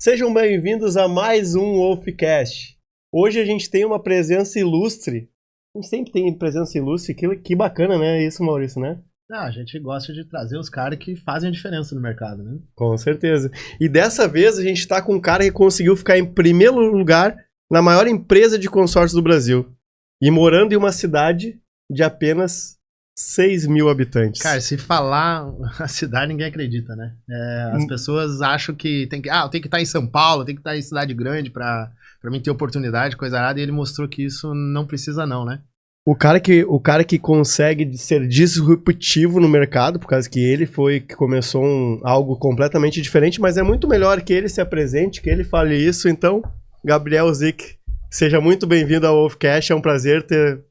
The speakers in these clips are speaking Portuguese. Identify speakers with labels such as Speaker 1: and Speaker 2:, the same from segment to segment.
Speaker 1: Sejam bem-vindos a mais um Wolfcast. Hoje a gente tem uma presença ilustre. A gente sempre tem presença ilustre, que bacana, né? Isso, Maurício, né?
Speaker 2: A gente gosta de trazer os caras que fazem a diferença no mercado, né?
Speaker 1: Com certeza. E dessa vez a gente tá com um cara que conseguiu ficar em primeiro lugar na maior empresa de consórcio do Brasil. E morando em uma cidade de apenas 6 mil habitantes.
Speaker 2: Cara, se falar a cidade, ninguém acredita, né? As pessoas acham que tem que estar em São Paulo, tem que estar em cidade grande pra mim ter oportunidade, coisa arada, e ele mostrou que isso não precisa não, né?
Speaker 1: O cara que consegue ser disruptivo no mercado, por causa que ele que começou algo completamente diferente, mas é muito melhor que ele se apresente, que ele fale isso. Então, Gabriel Zick, seja muito bem-vindo ao Wolfcast, é um prazer ter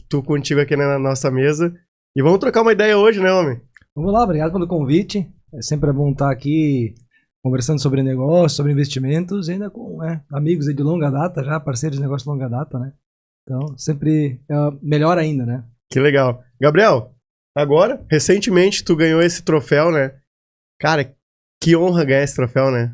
Speaker 1: tu contigo aqui na nossa mesa. E vamos trocar uma ideia hoje, né, homem?
Speaker 3: Vamos lá, obrigado pelo convite. É sempre bom estar aqui conversando sobre negócios, sobre investimentos, e ainda com amigos de longa data, já parceiros de negócio de longa data, né? Então, sempre melhor ainda, né?
Speaker 1: Que legal. Gabriel, agora, recentemente, tu ganhou esse troféu, né? Cara, que honra ganhar esse troféu, né?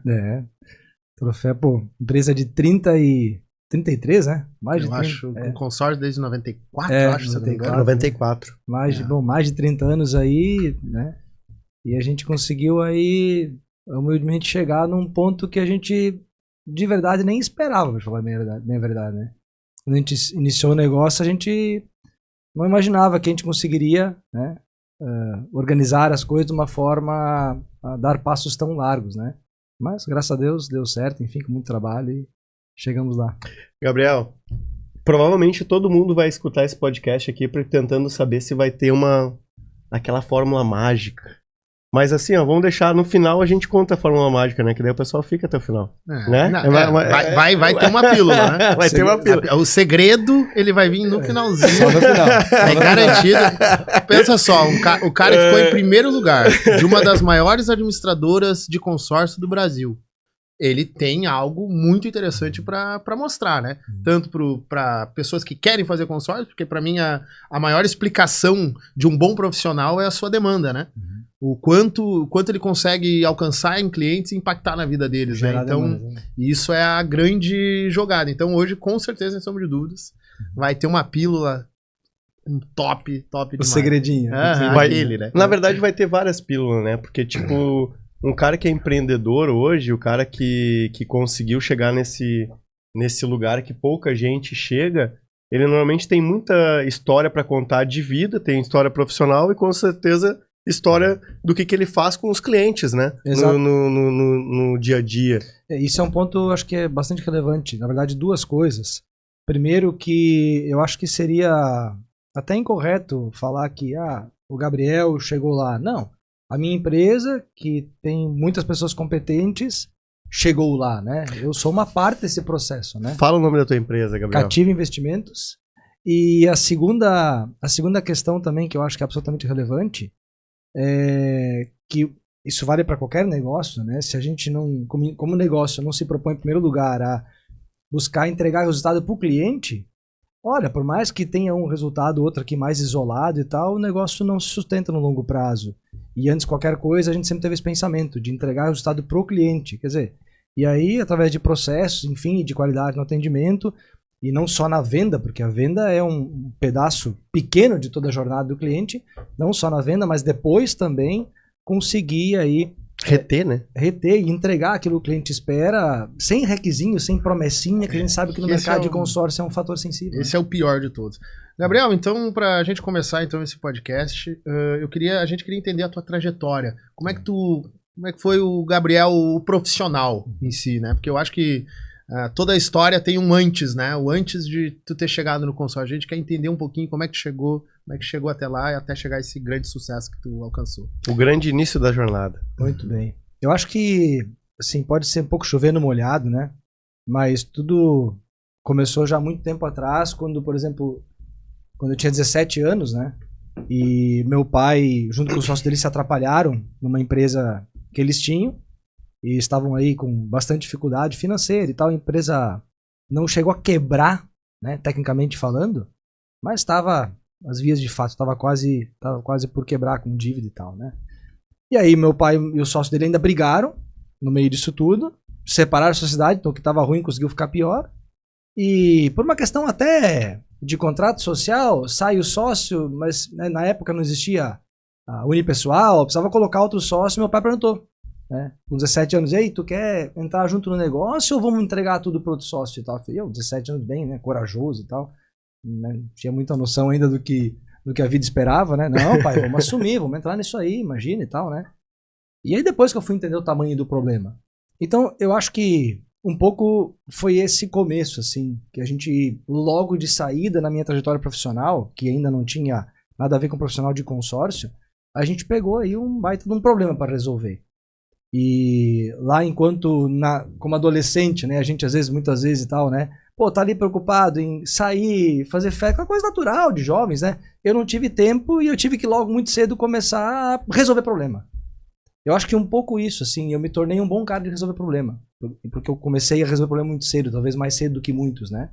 Speaker 3: Troféu, empresa de 33, né? Mais de 30.
Speaker 2: Acho, com consórcio desde 94, acho,
Speaker 1: 94.
Speaker 3: Mais de 30 anos aí, né? E a gente conseguiu aí, humildemente, chegar num ponto que a gente, de verdade, nem esperava, pra falar bem a verdade, né? Quando a gente iniciou o negócio, a gente não imaginava que a gente conseguiria, né, organizar as coisas de uma forma a dar passos tão largos, né? Mas, graças a Deus, deu certo, enfim, com muito trabalho e chegamos lá.
Speaker 1: Gabriel, provavelmente todo mundo vai escutar esse podcast aqui tentando saber se vai ter aquela fórmula mágica. Mas assim, vamos deixar, no final a gente conta a fórmula mágica, né? Que daí o pessoal fica até o final. Né?
Speaker 2: Vai ter uma pílula, né?
Speaker 1: Vai ter uma pílula.
Speaker 2: O segredo, ele vai vir no finalzinho. Só no final. É garantido. Pensa só, o cara que ficou em primeiro lugar de uma das maiores administradoras de consórcio do Brasil. Ele tem algo muito interessante para mostrar, né? Tanto para pessoas que querem fazer consórcio, porque para mim a maior explicação de um bom profissional é a sua demanda, né? O quanto ele consegue alcançar em clientes e impactar na vida deles, né? Então, isso é a grande jogada. Então, hoje, com certeza, sem sombra de dúvidas, vai ter uma pílula top demais.
Speaker 3: O segredinho.
Speaker 2: Aquele, né?
Speaker 1: Na verdade, vai ter várias pílulas, né? Porque, tipo, um cara que é empreendedor hoje, o cara que conseguiu chegar nesse lugar que pouca gente chega, ele normalmente tem muita história para contar de vida, tem história profissional e, com certeza, história do que ele faz com os clientes, né?
Speaker 3: Exato.
Speaker 1: No dia a dia.
Speaker 3: Isso é um ponto, acho que é bastante relevante. Na verdade, duas coisas. Primeiro, que eu acho que seria até incorreto falar que o Gabriel chegou lá. Não. A minha empresa, que tem muitas pessoas competentes, chegou lá, né? Eu sou uma parte desse processo, né?
Speaker 1: Fala o nome da tua empresa, Gabriel.
Speaker 3: Cativa Investimentos. E a segunda questão também, que eu acho que é absolutamente relevante, que isso vale para qualquer negócio, né? Se a gente não, como negócio, não se propõe em primeiro lugar a buscar entregar resultado para o cliente, olha, por mais que tenha um resultado, outro aqui mais isolado e tal, o negócio não se sustenta no longo prazo. E antes de qualquer coisa, a gente sempre teve esse pensamento de entregar resultado para o cliente, quer dizer, e aí através de processos, enfim, de qualidade no atendimento, e não só na venda, porque a venda é um pedaço pequeno de toda a jornada do cliente, não só na venda, mas depois também conseguir aí
Speaker 1: reter, né?
Speaker 3: Reter e entregar aquilo que o cliente espera, sem requisinho, sem promessinha, que a gente sabe que no mercado de consórcio é um fator sensível.
Speaker 2: Esse é o pior de todos. Gabriel, então, pra gente começar então esse podcast, a gente queria entender a tua trajetória. Como é que foi o Gabriel, o profissional em si, né? Porque eu acho que toda a história tem um antes, né? O antes de tu ter chegado no consórcio. A gente quer entender um pouquinho como é que chegou até lá e até chegar a esse grande sucesso que tu alcançou.
Speaker 1: O grande início da jornada.
Speaker 3: Muito bem. Eu acho que, assim, pode ser um pouco chovendo molhado, né? Mas tudo começou já há muito tempo atrás, quando, por exemplo, quando eu tinha 17 anos, né? E meu pai, junto com o sócio dele, se atrapalharam numa empresa que eles tinham. E estavam aí com bastante dificuldade financeira e tal. A empresa não chegou a quebrar, né, tecnicamente falando, mas estava às vias de fato, estava quase por quebrar com dívida e tal, né? E aí meu pai e o sócio dele ainda brigaram no meio disso tudo. separar a sociedade, então o que estava ruim conseguiu ficar pior. E por uma questão até de contrato social, sai o sócio, mas né, na época não existia a unipessoal, precisava colocar outro sócio, meu pai perguntou, né, com 17 anos, ei, tu quer entrar junto no negócio ou vamos entregar tudo pro outro sócio e tal? Eu falei, 17 anos bem, né, corajoso e tal, né, tinha muita noção ainda do que a vida esperava, né, não pai, vamos assumir, vamos entrar nisso aí, imagina e tal, né. E aí depois que eu fui entender o tamanho do problema. Então eu acho que um pouco foi esse começo, assim, que a gente, logo de saída na minha trajetória profissional, que ainda não tinha nada a ver com profissional de consórcio, a gente pegou aí um baita de um problema para resolver. E lá enquanto, como adolescente, né, a gente muitas vezes e tal, né, pô, tá ali preocupado em sair, fazer festa, uma coisa natural de jovens, né, eu não tive tempo e eu tive que logo muito cedo começar a resolver problema. Eu acho que um pouco isso, assim, eu me tornei um bom cara de resolver problema. Porque eu comecei a resolver problema muito cedo, talvez mais cedo do que muitos, né?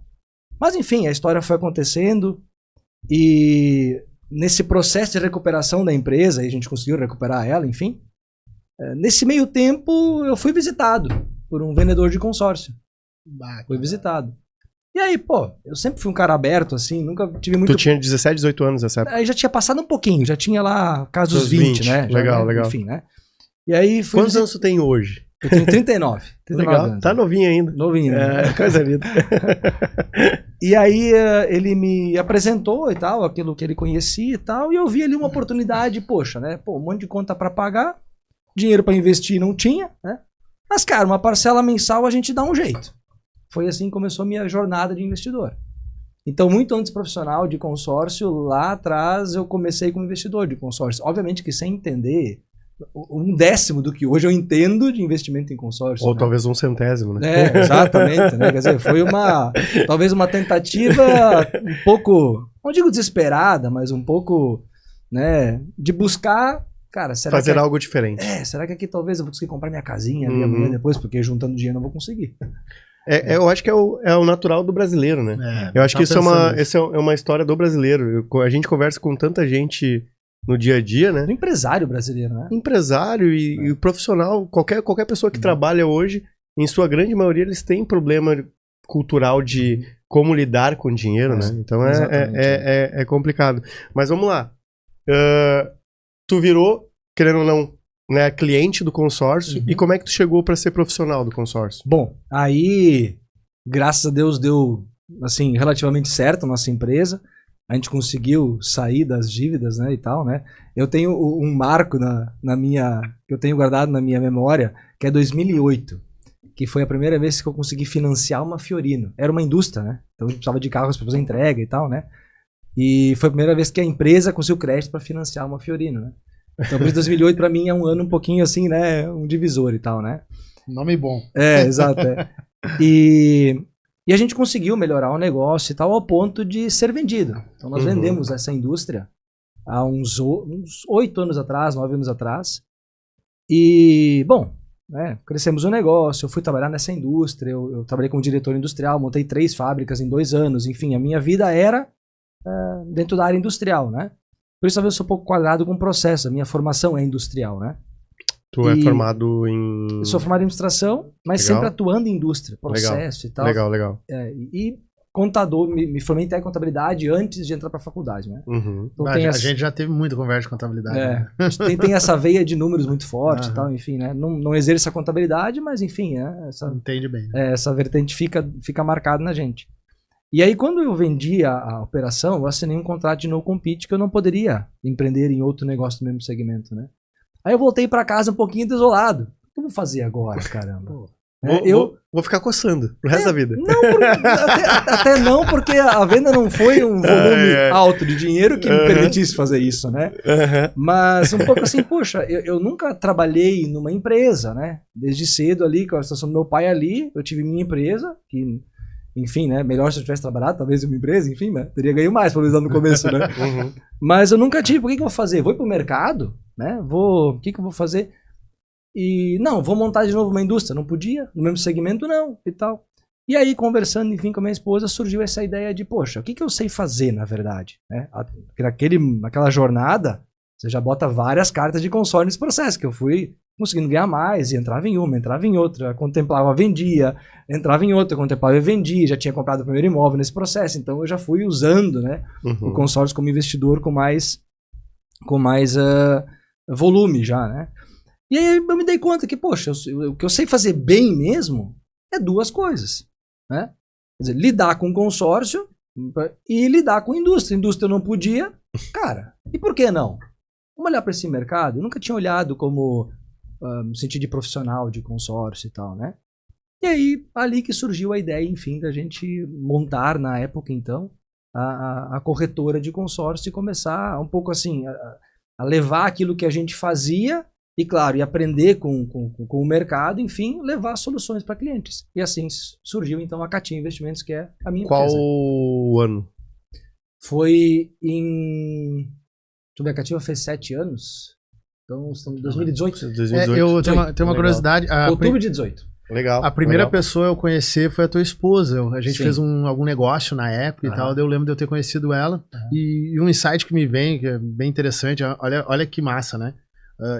Speaker 3: Mas enfim, a história foi acontecendo e nesse processo de recuperação da empresa, e a gente conseguiu recuperar ela, enfim, nesse meio tempo eu fui visitado por um vendedor de consórcio. Fui visitado. E aí, pô, eu sempre fui um cara aberto, assim, nunca tive muito...
Speaker 1: Tu tinha 17, 18 anos nessa época?
Speaker 3: Aí já tinha passado um pouquinho, já tinha lá casos dos 20, né?
Speaker 1: Legal, legal.
Speaker 3: Enfim, né? E aí
Speaker 1: Quantos anos tu tem hoje?
Speaker 3: Eu tenho 39.
Speaker 1: Legal,
Speaker 3: anos.
Speaker 1: tá novinho ainda.
Speaker 3: Novinho.
Speaker 1: É, coisa linda.
Speaker 3: E aí ele me apresentou e tal, aquilo que ele conhecia e tal, e eu vi ali uma oportunidade, poxa, né? Pô, um monte de conta pra pagar, dinheiro pra investir não tinha, né? Mas, cara, uma parcela mensal a gente dá um jeito. Foi assim que começou a minha jornada de investidor. Então, muito antes profissional de consórcio, lá atrás eu comecei como investidor de consórcio. Obviamente que sem entender... 1/10 do que hoje eu entendo de investimento em consórcio.
Speaker 1: Ou
Speaker 3: né?
Speaker 1: talvez 1/100, né?
Speaker 3: Exatamente. Né? Quer dizer, foi talvez uma tentativa um pouco, não digo desesperada, mas um pouco, né, de buscar, cara, será
Speaker 1: fazer
Speaker 3: que
Speaker 1: algo diferente.
Speaker 3: Será que aqui talvez eu vou conseguir comprar minha casinha ali amanhã depois, porque juntando dinheiro eu não vou conseguir.
Speaker 1: Eu acho que é o natural do brasileiro, né? Eu acho que isso é uma história do brasileiro. A gente conversa com tanta gente no dia a dia, né?
Speaker 3: Do empresário brasileiro, né?
Speaker 1: Empresário e o profissional, qualquer pessoa que trabalha hoje, em sua grande maioria, eles têm problema cultural de como lidar com dinheiro, né? Então é complicado. Mas vamos lá. Tu virou, querendo ou não, né, cliente do consórcio. E como é que tu chegou para ser profissional do consórcio?
Speaker 3: Bom, aí, graças a Deus, deu assim, relativamente certo a nossa empresa. A gente conseguiu sair das dívidas, né, e tal, né? Eu tenho um marco que eu tenho guardado na minha memória, que é 2008, que foi a primeira vez que eu consegui financiar uma Fiorino. Era uma indústria, né? Então a gente precisava de carros para fazer entrega e tal, né? E foi a primeira vez que a empresa conseguiu crédito para financiar uma Fiorino, né? Então, por isso 2008 para mim é um ano um pouquinho assim, né, um divisor e tal, né?
Speaker 2: Nome bom.
Speaker 3: Exato. E a gente conseguiu melhorar o negócio e tal ao ponto de ser vendido. Então nós vendemos essa indústria há uns 8 anos atrás, 9 anos atrás. E, bom, né, crescemos o negócio, eu fui trabalhar nessa indústria, eu trabalhei como diretor industrial, montei 3 fábricas em 2 anos, enfim, a minha vida era dentro da área industrial, né? Por isso talvez eu sou um pouco quadrado com o processo, a minha formação é industrial, né?
Speaker 1: Tu é formado em...
Speaker 3: Eu sou formado em administração, mas sempre atuando em indústria, processo e tal.
Speaker 1: Legal.
Speaker 3: E contador, me formei em técnica de contabilidade antes de entrar para a faculdade, né?
Speaker 2: Então, a gente já teve muita conversa de contabilidade. Né?
Speaker 3: Tem essa veia de números muito forte e tal, enfim, né? Não exerço a contabilidade, mas enfim,
Speaker 2: entende bem. Né?
Speaker 3: Essa vertente fica marcada na gente. E aí, quando eu vendi a operação, eu assinei um contrato de no compete que eu não poderia empreender em outro negócio do mesmo segmento, né? Aí eu voltei pra casa um pouquinho desolado. O que eu vou fazer agora, caramba?
Speaker 1: Vou ficar coçando pro resto da vida.
Speaker 3: Não, até não, porque a venda não foi um volume alto de dinheiro que me permitisse fazer isso, né? Mas um pouco assim, poxa, eu nunca trabalhei numa empresa, né? Desde cedo ali, com a situação do meu pai ali, eu tive minha empresa, que, enfim, né? Melhor se eu tivesse trabalhado, talvez uma empresa, enfim, né? Teria ganho mais, pelo menos lá no começo, né? Mas eu nunca tive, o que eu vou fazer? Vou ir pro mercado, né? O que eu vou fazer? E não, vou montar de novo uma indústria. Não podia, no mesmo segmento não, e tal. E aí, conversando, enfim, com a minha esposa, surgiu essa ideia de, poxa, o que eu sei fazer, na verdade? Né? Naquela jornada, você já bota várias cartas de consórcio nesse processo, que eu fui conseguindo ganhar mais, e entrava em uma, entrava em outra, contemplava, vendia, entrava em outra, contemplava e vendia, já tinha comprado o primeiro imóvel nesse processo, então eu já fui usando, né, o consórcio como investidor com mais volume já, né. E aí eu me dei conta que, poxa, o que eu sei fazer bem mesmo é duas coisas, né, quer dizer, lidar com consórcio e lidar com indústria. Indústria eu não podia, cara, e por que não? Vamos olhar para esse mercado, eu nunca tinha olhado como no sentido de profissional, de consórcio e tal, né? E aí, ali que surgiu a ideia, enfim, da gente montar, na época, então, a corretora de consórcio e começar um pouco assim, a levar aquilo que a gente fazia e, claro, e aprender com o mercado, enfim, levar soluções para clientes. E assim surgiu, então, a Catinha Investimentos, que é a minha empresa.
Speaker 1: Qual ano?
Speaker 3: Foi em... Deixa eu ver, a Catinha fez 7 anos. Então, estamos em 2018.
Speaker 1: 2018.
Speaker 2: Eu tenho uma curiosidade.
Speaker 3: Outubro de 18.
Speaker 1: Legal.
Speaker 2: A primeira
Speaker 1: legal.
Speaker 2: pessoa eu conhecer foi a tua esposa. A gente
Speaker 3: Sim.
Speaker 2: fez algum negócio na época e tal. Eu lembro de eu ter conhecido ela. E um insight que me vem, que é bem interessante. Olha que massa, né?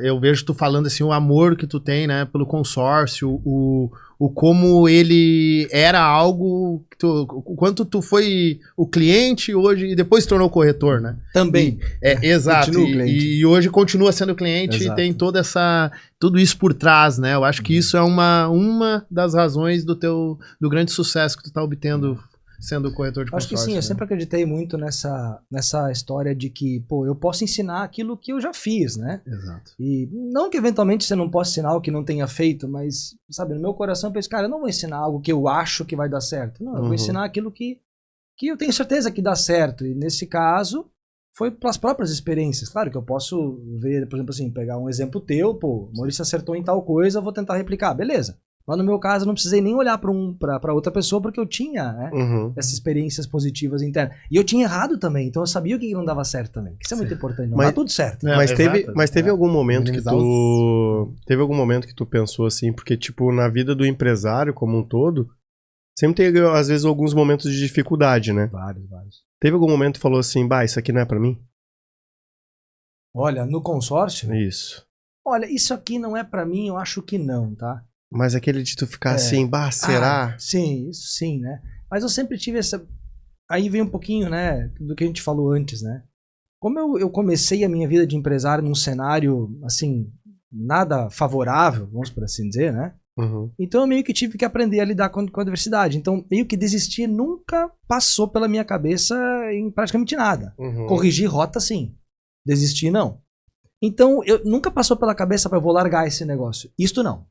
Speaker 2: Eu vejo tu falando assim, o amor que tu tem, né, pelo consórcio, o como ele era algo, o quanto tu foi o cliente hoje e depois se tornou corretor, né?
Speaker 3: Também.
Speaker 2: Exato. E hoje continua sendo cliente.
Speaker 3: Exato.
Speaker 2: E tem tudo isso por trás, né? Eu acho que isso é uma das razões do grande sucesso que tu tá obtendo sendo corretor de consórcio.
Speaker 3: Acho que sim,
Speaker 2: né?
Speaker 3: eu sempre acreditei muito nessa história de que, pô, eu posso ensinar aquilo que eu já fiz, né?
Speaker 2: Exato.
Speaker 3: E não que eventualmente você não possa ensinar o que não tenha feito, mas, sabe, no meu coração eu penso, cara, eu não vou ensinar algo que eu acho que vai dar certo. Não, eu vou ensinar aquilo que eu tenho certeza que dá certo. E nesse caso, foi pelas próprias experiências. Claro que eu posso ver, por exemplo assim, pegar um exemplo teu, pô, o Maurício acertou em tal coisa, eu vou tentar replicar, beleza. Mas no meu caso, eu não precisei nem olhar para outra pessoa, porque eu tinha, né, essas experiências positivas internas. E eu tinha errado também, então eu sabia o que não dava certo também. Isso é muito importante, não dá tudo certo.
Speaker 1: Mas teve algum momento que tu... Teve algum momento que tu pensou assim, porque, tipo, na vida do empresário como um todo, sempre tem, às vezes, alguns momentos de dificuldade, né?
Speaker 3: Vários.
Speaker 1: Teve algum momento que tu falou assim, bah, isso aqui não é pra mim?
Speaker 3: Olha, no consórcio...
Speaker 1: Isso.
Speaker 3: Olha, isso aqui não é pra mim, eu acho que não, tá?
Speaker 1: Mas aquele de tu ficar assim, bah, será?
Speaker 3: Sim, isso sim, né? Mas eu sempre tive essa... Aí vem um pouquinho, né, do que a gente falou antes, né? Como eu comecei a minha vida de empresário num cenário, assim, nada favorável, vamos por assim dizer, né? Então eu meio que tive que aprender a lidar com a adversidade. Então meio que desistir nunca passou pela minha cabeça em praticamente nada. Corrigir rota, sim. Desistir, não. Então, nunca passou pela cabeça para eu vou largar esse negócio. Isto não.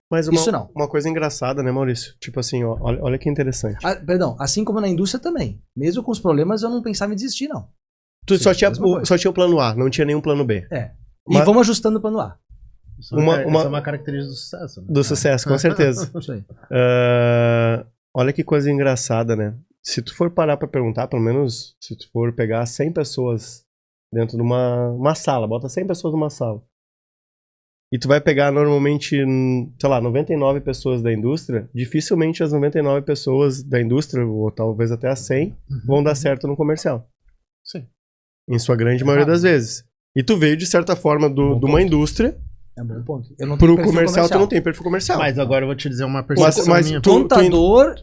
Speaker 1: Mas
Speaker 3: Isso não.
Speaker 1: Uma coisa engraçada, né, Maurício? Tipo assim, ó, olha que interessante.
Speaker 3: Perdão, assim como na indústria também. Mesmo com os problemas, eu não pensava em desistir, não.
Speaker 1: Tu só tinha o plano A, não tinha nenhum plano B.
Speaker 3: E vamos ajustando o plano A.
Speaker 2: Isso é uma característica do sucesso. Né?
Speaker 1: Do sucesso, com certeza.
Speaker 3: Isso aí.
Speaker 1: Olha que coisa engraçada, né? Se tu for parar pra perguntar, pelo menos se tu for pegar 100 pessoas dentro de uma sala, bota 100 pessoas numa sala. E tu vai pegar normalmente, sei lá, 99 pessoas da indústria, dificilmente as 99 pessoas da indústria, ou talvez até as 100, vão dar certo no comercial.
Speaker 2: Sim.
Speaker 1: Em sua grande maioria das vezes. E tu veio, de certa forma, de uma indústria.
Speaker 3: É um bom ponto. Eu não tenho
Speaker 1: Pro comercial, tu não tem perfil comercial.
Speaker 2: Mas agora eu vou te dizer uma percepção
Speaker 1: mas
Speaker 2: minha.
Speaker 3: Contador,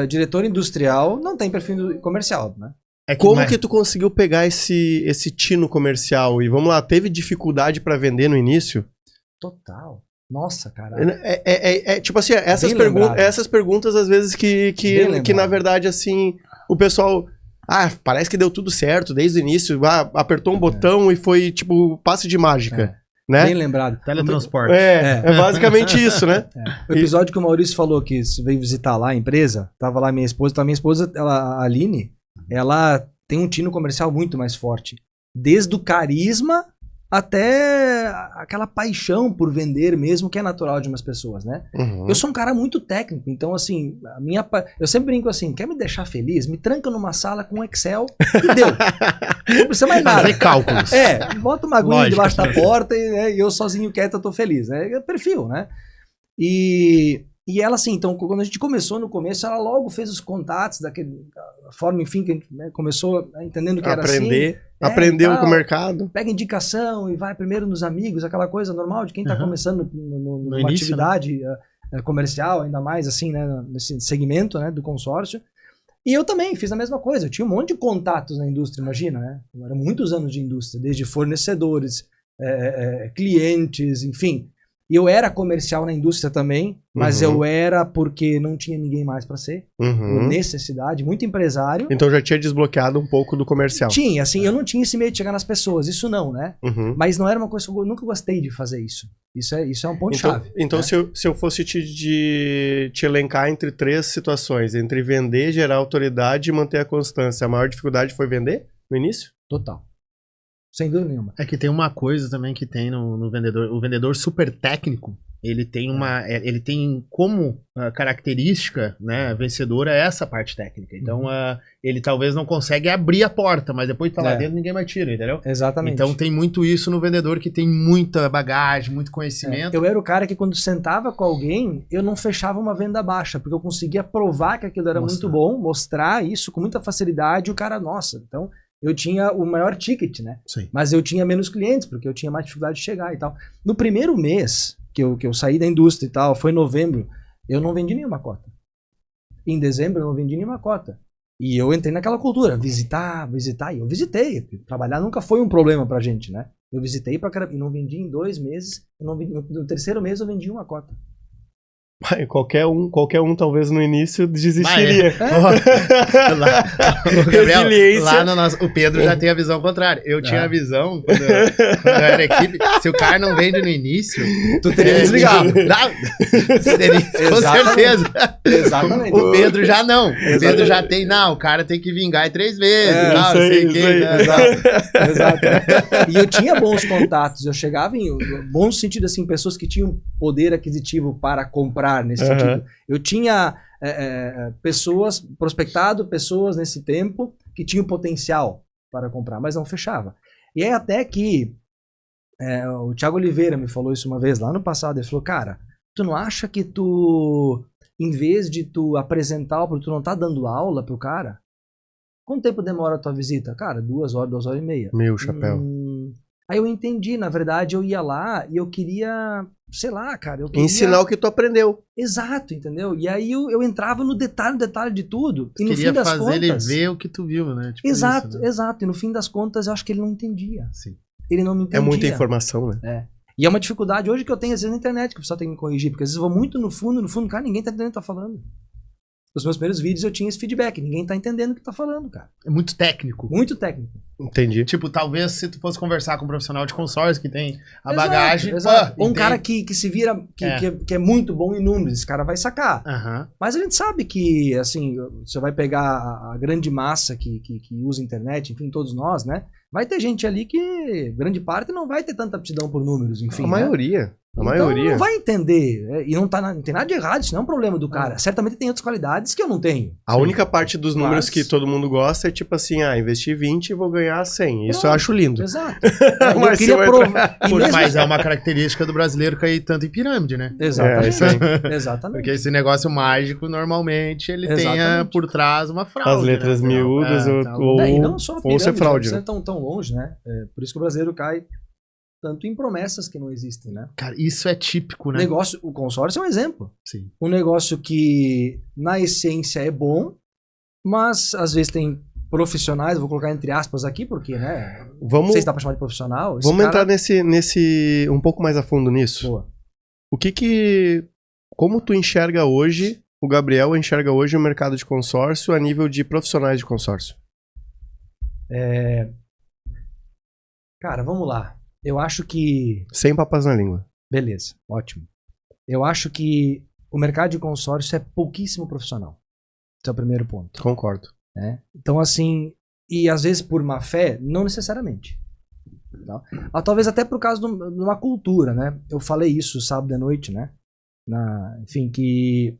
Speaker 3: diretor industrial, não tem perfil comercial, né?
Speaker 1: Como que tu conseguiu pegar esse tino comercial? E vamos lá, teve dificuldade pra vender no início?
Speaker 3: Total. Nossa, cara.
Speaker 1: Tipo assim, essas perguntas às vezes que na verdade assim, o pessoal, parece que deu tudo certo desde o início, apertou um botão e foi tipo passe de mágica. Né?
Speaker 3: Bem lembrado.
Speaker 2: Teletransporte.
Speaker 1: É basicamente isso, né?
Speaker 3: O episódio que o Maurício falou que veio visitar lá a empresa, tava lá minha esposa, a Aline, ela tem um tino comercial muito mais forte. Desde o carisma até aquela paixão por vender mesmo, que é natural de umas pessoas, né? Eu sou um cara muito técnico, então assim, eu sempre brinco assim, quer me deixar feliz? Me tranca numa sala com Excel e deu. Não precisa mais nada.
Speaker 2: Fazer cálculos.
Speaker 3: Bota uma aguinha debaixo da porta e eu sozinho quieto eu tô feliz, né? É perfil, né? E E ela, assim, então, quando a gente começou no começo, ela logo fez os contatos da forma, enfim, que a gente, né, começou entendendo que era assim.
Speaker 1: Aprendeu com o mercado.
Speaker 3: Pega indicação e vai primeiro nos amigos, aquela coisa normal de quem está começando numa
Speaker 2: início,
Speaker 3: atividade comercial, ainda mais assim, né, nesse segmento, né, do consórcio. E eu também fiz a mesma coisa. Eu tinha um monte de contatos na indústria, imagina, né? Eram muitos anos de indústria, desde fornecedores, clientes, enfim. E eu era comercial na indústria também, mas eu era porque não tinha ninguém mais para ser, por necessidade, muito empresário.
Speaker 1: Então já tinha desbloqueado um pouco do comercial.
Speaker 3: Tinha, assim, eu não tinha esse medo de chegar nas pessoas, isso não, né? Mas não era uma coisa que eu nunca gostei de fazer isso. Isso é um ponto-chave.
Speaker 1: Então, né? se eu fosse te elencar entre 3 situações, entre vender, gerar autoridade e manter a constância, a maior dificuldade foi vender no início?
Speaker 3: Total. Sem dúvida nenhuma.
Speaker 2: É que tem uma coisa também que tem no vendedor. O vendedor super técnico, ele tem ele tem como característica, né, vencedora essa parte técnica. Então, ele talvez não consegue abrir a porta, mas depois que tá lá dentro, ninguém mais tira, entendeu?
Speaker 3: Exatamente.
Speaker 2: Então tem muito isso no vendedor que tem muita bagagem, muito conhecimento.
Speaker 3: Eu era o cara que quando sentava com alguém, eu não fechava uma venda baixa, porque eu conseguia provar que aquilo era muito bom, mostrar isso com muita facilidade, e o cara, nossa, então... Eu tinha o maior ticket, né?
Speaker 2: Sim.
Speaker 3: Mas eu tinha menos clientes, porque eu tinha mais dificuldade de chegar e tal. No primeiro mês que eu saí da indústria e tal, foi em novembro, eu não vendi nenhuma cota. Em dezembro eu não vendi nenhuma cota. E eu entrei naquela cultura, visitar, e eu visitei. Trabalhar nunca foi um problema pra gente, né? Eu visitei e não vendi em 2 meses. No terceiro mês eu vendi uma cota.
Speaker 1: Qualquer um talvez no início desistiria.
Speaker 2: Gabriel, lá no nosso, o Pedro já tem a visão contrária. Eu tinha a visão, quando eu era equipe, se o cara não vende no início,
Speaker 3: tu teria desligado.
Speaker 2: Com certeza.
Speaker 3: Exatamente.
Speaker 2: O Pedro já não. O Pedro já tem, o cara tem que vingar em 3 vezes.
Speaker 3: Exato. E eu tinha bons contatos. Eu chegava em bom sentido, assim, pessoas que tinham poder aquisitivo para comprar nesse sentido. Eu tinha prospectado pessoas nesse tempo que tinham potencial para comprar, mas não fechava. E aí até que o Thiago Oliveira me falou isso uma vez lá no passado, ele falou, cara, tu não acha que tu, em vez de tu apresentar, tu não tá dando aula pro cara? Quanto tempo demora a tua visita? Cara, 2 horas, 2 horas e meia.
Speaker 1: Meu chapéu.
Speaker 3: Aí eu entendi, na verdade eu ia lá e eu queria, sei lá, cara, eu queria...
Speaker 1: ensinar o que tu aprendeu.
Speaker 3: Exato, entendeu? E aí eu entrava no detalhe de tudo. E no
Speaker 2: fim das
Speaker 3: contas...
Speaker 2: fazer ele ver o que tu viu, né? Tipo
Speaker 3: exato,
Speaker 2: isso, né?
Speaker 3: Exato. E no fim das contas eu acho que ele não entendia.
Speaker 2: Sim.
Speaker 3: Ele não me entendia.
Speaker 1: É muita informação, né?
Speaker 3: E é uma dificuldade hoje que eu tenho às vezes na internet, que o pessoal tem que me corrigir, porque às vezes eu vou muito no fundo, cara, ninguém tá entendendo o que tá falando. Nos meus primeiros vídeos eu tinha esse feedback, ninguém tá entendendo o que tá falando, cara.
Speaker 2: É muito técnico.
Speaker 3: Muito técnico.
Speaker 1: Entendi.
Speaker 2: Tipo, talvez se tu fosse conversar com um profissional de consórcio que tem a
Speaker 3: Exato,
Speaker 2: bagagem...
Speaker 3: exato. Ou um cara que se vira, que é muito bom em números, esse cara vai sacar. Mas a gente sabe que, assim, você vai pegar a grande massa que usa internet, enfim, todos nós, né? Vai ter gente ali que, grande parte, não vai ter tanta aptidão por números, enfim.
Speaker 1: A maioria. A maioria.
Speaker 3: Não vai entender. E não tem nada de errado, isso não é um problema do cara. Certamente tem outras qualidades que eu não tenho.
Speaker 1: A única parte dos números que todo mundo gosta é tipo assim, investi 20 e vou ganhar 100. Isso eu acho lindo.
Speaker 3: Exato. Mas eu queria provar.
Speaker 2: Mas é uma característica do brasileiro cair tanto em pirâmide, né?
Speaker 3: Exatamente. Exatamente.
Speaker 2: Porque esse negócio mágico, normalmente, ele tem por trás uma fraude.
Speaker 1: As letras miúdas
Speaker 3: e não só
Speaker 1: ou ser fraude.
Speaker 3: Não é tão longe, né? Por isso que o brasileiro cai tanto em promessas que não existem, né?
Speaker 2: Cara, isso é típico, né?
Speaker 3: O consórcio é um exemplo.
Speaker 2: Sim.
Speaker 3: Um negócio que, na essência, é bom, mas às vezes tem profissionais, vou colocar entre aspas aqui, porque, né? Não sei se dá pra chamar de profissional.
Speaker 1: Vamos entrar nesse um pouco mais a fundo nisso.
Speaker 3: Boa.
Speaker 1: Como tu enxerga hoje, o Gabriel enxerga hoje o mercado de consórcio a nível de profissionais de consórcio?
Speaker 3: Cara, vamos lá. Eu acho que...
Speaker 1: Sem papas na língua.
Speaker 3: Beleza, ótimo. Eu acho que o mercado de consórcio é pouquíssimo profissional. Esse é o primeiro ponto.
Speaker 1: Concordo.
Speaker 3: Né? Então, assim, e às vezes por má fé, não necessariamente. Tá? Talvez até por causa de uma cultura, né? Eu falei isso sábado à noite, né? Enfim, que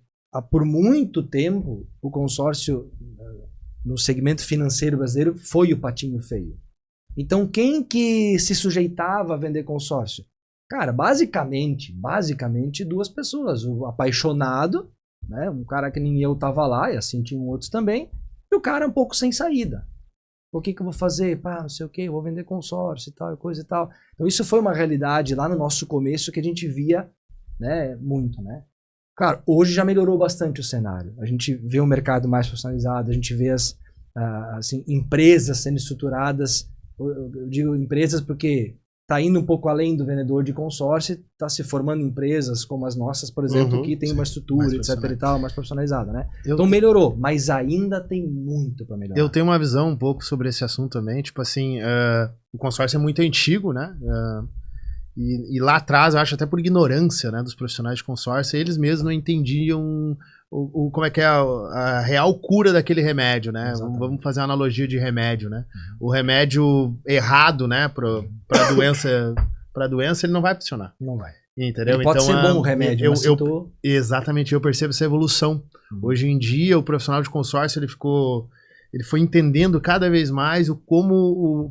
Speaker 3: por muito tempo o consórcio no segmento financeiro brasileiro foi o patinho feio. Então, quem que se sujeitava a vender consórcio? Cara, basicamente, duas pessoas. O apaixonado, né? Um cara que nem eu tava lá, e assim tinham outros também, e o cara um pouco sem saída. O que eu vou fazer? Pá, não sei o que, eu vou vender consórcio e tal, coisa e tal. Então isso foi uma realidade lá no nosso começo que a gente via, né, muito, né? Claro, hoje já melhorou bastante o cenário. A gente vê um mercado mais profissionalizado, a gente vê as assim, empresas sendo estruturadas. Eu digo empresas porque está indo um pouco além do vendedor de consórcio, está se formando empresas como as nossas, por exemplo, que tem uma estrutura, etc e tal, mais profissionalizada, né? Então melhorou, mas ainda tem muito para melhorar.
Speaker 2: Eu tenho uma visão um pouco sobre esse assunto também, tipo assim, o consórcio é muito antigo, né? E lá atrás, eu acho até por ignorância, né, dos profissionais de consórcio, eles mesmos não entendiam como é que é a real cura daquele remédio, né?
Speaker 3: Exatamente.
Speaker 2: Vamos fazer uma analogia de remédio, né? O remédio errado, né, para doença, ele não vai funcionar.
Speaker 3: Não vai.
Speaker 2: Entendeu?
Speaker 3: Ele pode
Speaker 2: então,
Speaker 3: ser bom o remédio, mas
Speaker 2: exatamente, eu percebo essa evolução. Hoje em dia, o profissional de consórcio, ele foi entendendo cada vez mais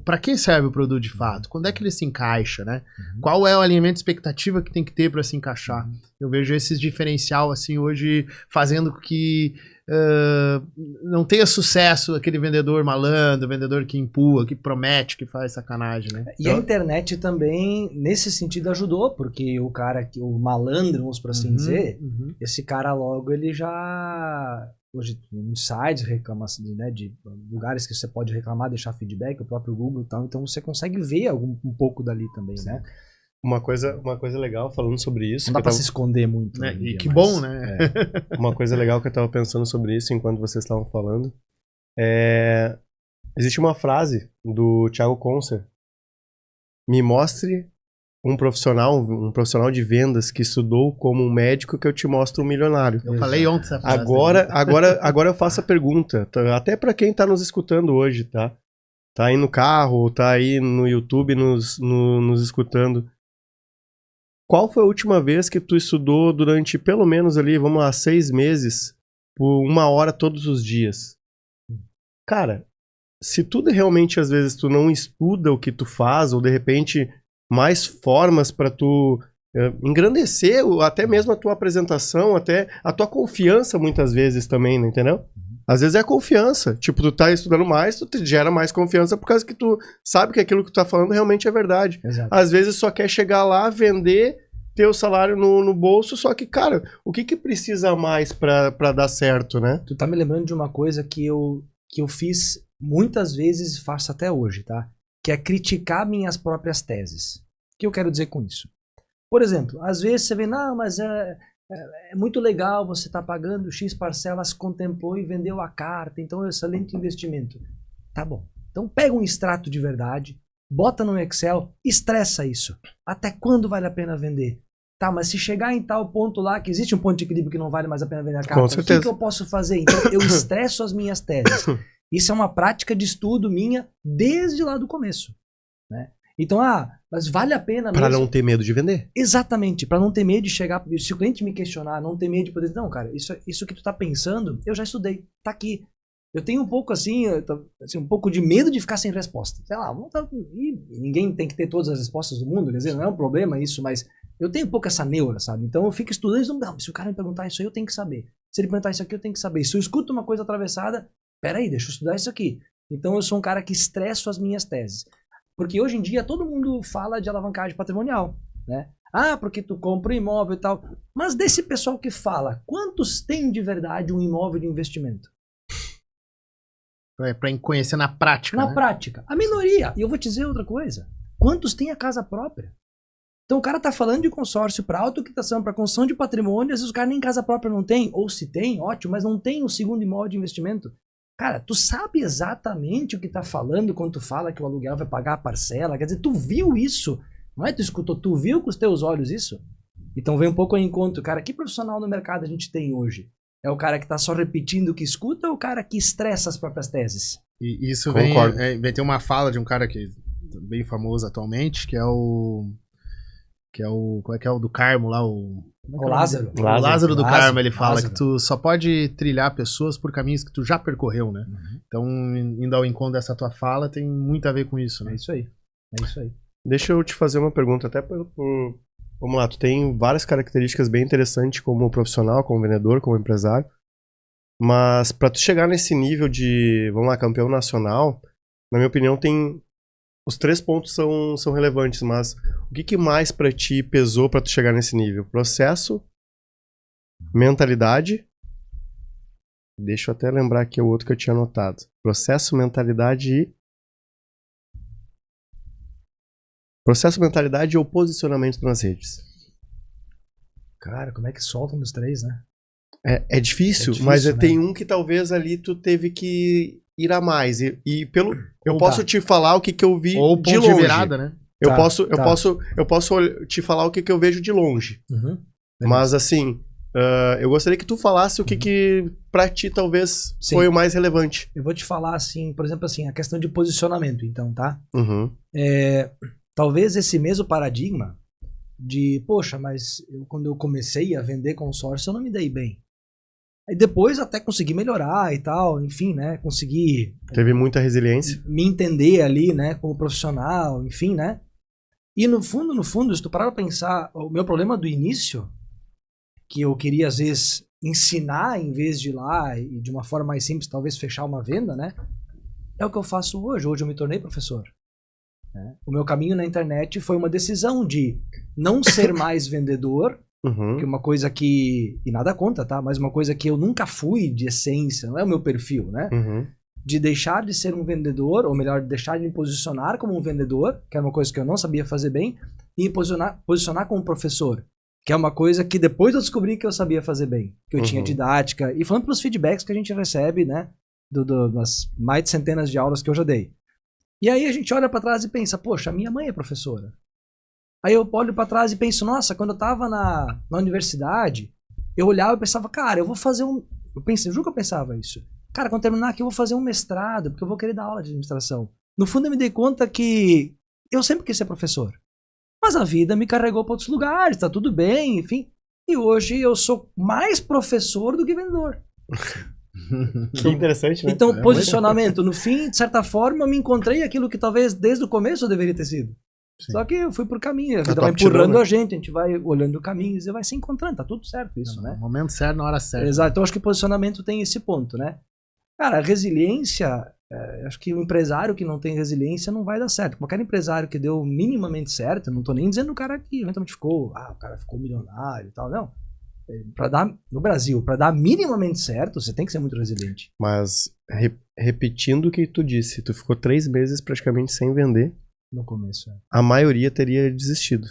Speaker 2: para que serve o produto de fato, quando é que ele se encaixa, né? Qual é o alinhamento de expectativa que tem que ter para se encaixar. Eu vejo esses diferencial assim hoje fazendo com que não tenha sucesso aquele vendedor malandro, vendedor que empurra, que promete, que faz sacanagem, né?
Speaker 3: E a internet também, nesse sentido, ajudou, porque o cara, o malandro, vamos por assim dizer, esse cara logo ele já... Hoje, em sites, reclama né, de lugares que você pode reclamar, deixar feedback, o próprio Google e tal, então você consegue ver um pouco dali também, né?
Speaker 1: Uma coisa legal falando sobre isso...
Speaker 3: Não dá pra se esconder muito.
Speaker 2: Né? E que bom, né?
Speaker 1: Uma coisa legal que eu tava pensando sobre isso enquanto vocês estavam falando existe uma frase do Thiago Concer: me mostre um profissional de vendas que estudou como um médico que eu te mostro um milionário.
Speaker 2: Eu falei ontem essa frase.
Speaker 1: Agora eu faço a pergunta, até para quem tá nos escutando hoje, tá? Tá aí no carro, tá aí no YouTube nos escutando. Qual foi a última vez que tu estudou durante pelo menos ali, vamos lá, 6 meses, por 1 hora todos os dias? Cara, se tu realmente às vezes tu não estuda o que tu faz, ou de repente mais formas para tu engrandecer até mesmo a tua apresentação, até a tua confiança muitas vezes também, né, entendeu? Às vezes é a confiança. Tipo, tu tá estudando mais, tu te gera mais confiança por causa que tu sabe que aquilo que tu tá falando realmente é verdade.
Speaker 3: Exato.
Speaker 1: Às vezes só quer chegar lá, vender, ter o salário no bolso, só que, cara, o que precisa mais pra dar certo, né?
Speaker 3: Tu tá me lembrando de uma coisa que eu fiz muitas vezes e faço até hoje, tá? Que é criticar minhas próprias teses. O que eu quero dizer com isso? Por exemplo, às vezes você vê, não, mas é muito legal, você tá pagando X parcelas, contemplou e vendeu a carta, então é um excelente investimento. Tá bom. Então pega um extrato de verdade, bota no Excel, estressa isso. Até quando vale a pena vender? Tá, mas se chegar em tal ponto lá, que existe um ponto de equilíbrio que não vale mais a pena vender a carta, o que eu posso fazer? Então eu estresso as minhas teses. Isso é uma prática de estudo minha desde lá do começo, né? Então, mas vale a pena mesmo...
Speaker 1: Para não ter medo de vender.
Speaker 3: Exatamente, para não ter medo de chegar... Se o cliente me questionar, não ter medo de poder dizer, não, cara, isso que tu tá pensando, eu já estudei, tá aqui. Eu tenho um pouco assim, um pouco de medo de ficar sem resposta. Sei lá, ninguém tem que ter todas as respostas do mundo, quer dizer, não é um problema isso, mas eu tenho um pouco essa neura, sabe? Então eu fico estudando, não, se o cara me perguntar isso aí, eu tenho que saber. Se ele perguntar isso aqui, eu tenho que saber. Se eu escuto uma coisa atravessada, peraí, deixa eu estudar isso aqui. Então eu sou um cara que estresso as minhas teses. Porque hoje em dia todo mundo fala de alavancagem patrimonial, né? Porque tu compra um imóvel e tal. Mas desse pessoal que fala, quantos tem de verdade um imóvel de investimento?
Speaker 2: Pra conhecer na prática.
Speaker 3: Na prática. A minoria. E eu vou te dizer outra coisa. Quantos tem a casa própria? Então o cara tá falando de consórcio para autoquitação, para construção de patrimônio, às vezes o cara nem casa própria não tem. Ou se tem, ótimo, mas não tem um segundo imóvel de investimento. Cara, tu sabe exatamente o que tá falando quando tu fala que o aluguel vai pagar a parcela? Quer dizer, tu viu isso? Não é tu escutou, tu viu com os teus olhos isso? Então vem um pouco ao encontro. Cara, que profissional no mercado a gente tem hoje? É o cara que tá só repetindo o que escuta ou o cara que estressa as próprias teses?
Speaker 2: E isso vem ter uma fala de um cara que é bem famoso atualmente, que é o... Como é que é o do Carmo lá? O
Speaker 3: Lázaro.
Speaker 2: O Lázaro do Carmo, ele fala
Speaker 3: Lázaro.
Speaker 2: que tu só pode trilhar pessoas por caminhos que tu já percorreu, né? Então, indo ao encontro dessa tua fala, tem muito a ver com isso, né?
Speaker 3: É isso aí. É isso aí.
Speaker 1: Deixa eu te fazer uma pergunta, até vamos lá, tu tem várias características bem interessantes como profissional, como vendedor, como empresário, mas para tu chegar nesse nível de, vamos lá, campeão nacional, na minha opinião os 3 pontos são relevantes, mas o que mais para ti pesou para tu chegar nesse nível? Processo, mentalidade, deixa eu até lembrar aqui o outro que eu tinha anotado. Processo, mentalidade ou posicionamento nas redes?
Speaker 3: Cara, como é que soltam dos 3, né?
Speaker 1: É difícil, mas tem um que talvez ali tu teve que ir a mais. E pelo eu posso te falar o que eu vi
Speaker 2: ou
Speaker 1: de longe.
Speaker 2: De virada, né?
Speaker 1: Eu posso te falar o que eu vejo de longe.
Speaker 3: Uhum.
Speaker 1: Mas assim, eu gostaria que tu falasse o que pra ti talvez foi o mais relevante.
Speaker 3: Eu vou te falar assim, por exemplo, assim, a questão de posicionamento, então, tá?
Speaker 1: Uhum.
Speaker 3: Talvez esse mesmo paradigma de, poxa, mas quando eu comecei a vender consórcio, eu não me dei bem. Aí depois até consegui melhorar e tal, enfim, né? Consegui...
Speaker 1: Teve muita resiliência.
Speaker 3: Me entender ali, né? Como profissional, enfim, né? E no fundo, se tu parar pra pensar, o meu problema do início, que eu queria às vezes ensinar em vez de ir lá e de uma forma mais simples, talvez fechar uma venda, né? É o que eu faço hoje. Hoje eu me tornei professor. Né? O meu caminho na internet foi uma decisão de não ser mais vendedor, que é uma coisa que, e nada conta, tá? Mas uma coisa que eu nunca fui de essência, não é o meu perfil, né? De deixar de ser um vendedor, ou melhor, deixar de me posicionar como um vendedor, que é uma coisa que eu não sabia fazer bem, e me posicionar como professor, que é uma coisa que depois eu descobri que eu sabia fazer bem, que eu tinha didática, e falando pelos feedbacks que a gente recebe, né? Das mais de centenas de aulas que eu já dei. E aí a gente olha pra trás e pensa, poxa, minha mãe é professora. Aí eu olho pra trás e penso, nossa, quando eu tava na universidade, eu olhava e pensava, cara, eu vou fazer eu juro que eu pensava isso. Cara, quando terminar aqui eu vou fazer um mestrado, porque eu vou querer dar aula de administração. No fundo eu me dei conta que eu sempre quis ser professor. Mas a vida me carregou pra outros lugares, tá tudo bem, enfim. E hoje eu sou mais professor do que vendedor.
Speaker 1: Que interessante, né?
Speaker 3: Então, posicionamento, no fim, de certa forma, eu me encontrei aquilo que talvez desde o começo eu deveria ter sido. Sim. Só que eu fui por caminho, a vida vai empurrando a gente vai olhando caminhos e vai se encontrando, tá tudo certo isso, né?
Speaker 2: No momento certo, na hora certa.
Speaker 3: Exato, então acho que o posicionamento tem esse ponto, né? Cara, a resiliência, acho que o empresário que não tem resiliência não vai dar certo. Qualquer empresário que deu minimamente certo, não tô nem dizendo o cara que eventualmente ficou, o cara ficou milionário e tal, não. No Brasil, para dar minimamente certo, você tem que ser muito resiliente.
Speaker 1: Mas, repetindo o que tu disse, tu ficou 3 meses praticamente sem vender.
Speaker 3: No começo,
Speaker 1: A maioria teria desistido.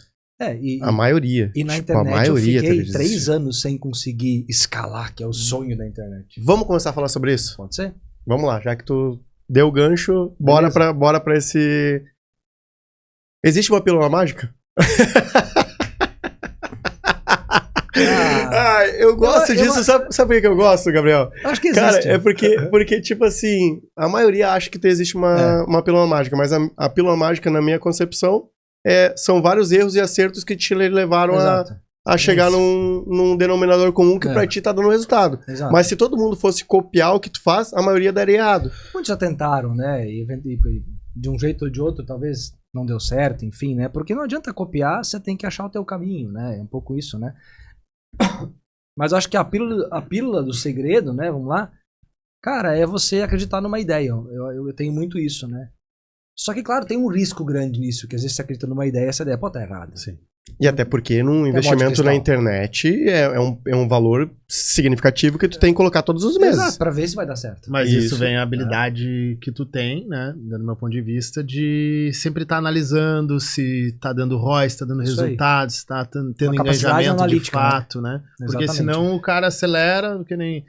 Speaker 1: A maioria.
Speaker 3: E na internet eu fiquei 3 anos sem conseguir escalar, que é o sonho da internet.
Speaker 1: Vamos começar a falar sobre isso?
Speaker 3: Pode ser?
Speaker 1: Vamos lá, já que tu deu o gancho, bora pra esse... Existe uma pílula mágica? Eu gosto disso. Sabe por que eu gosto, Gabriel?
Speaker 3: Acho que existe.
Speaker 1: Cara, porque tipo assim, a maioria acha que existe uma pílula mágica, mas a pílula mágica, na minha concepção, são vários erros e acertos que te levaram a chegar num denominador comum que pra ti tá dando resultado.
Speaker 3: Exato.
Speaker 1: Mas se todo mundo fosse copiar o que tu faz, a maioria daria errado.
Speaker 3: Muitos já tentaram, né? E de um jeito ou de outro, talvez não deu certo, enfim, né? Porque não adianta copiar, você tem que achar o teu caminho, né? É um pouco isso, né? Mas eu acho que a pílula do segredo, né? Vamos lá. Cara, é você acreditar numa ideia. Eu tenho muito isso, né? Só que, claro, tem um risco grande nisso, que às vezes você acredita numa ideia, essa ideia pode estar errada.
Speaker 1: Sim. E até porque num investimento na internet é um valor significativo que tu tem que colocar todos os meses.
Speaker 3: Exato, pra ver se vai dar certo.
Speaker 2: Mas isso vem a habilidade que tu tem, né, do meu ponto de vista, de sempre estar analisando se tá dando ROI, se tá dando resultados, se tá tendo engajamento de fato, né? Porque senão o cara acelera, que nem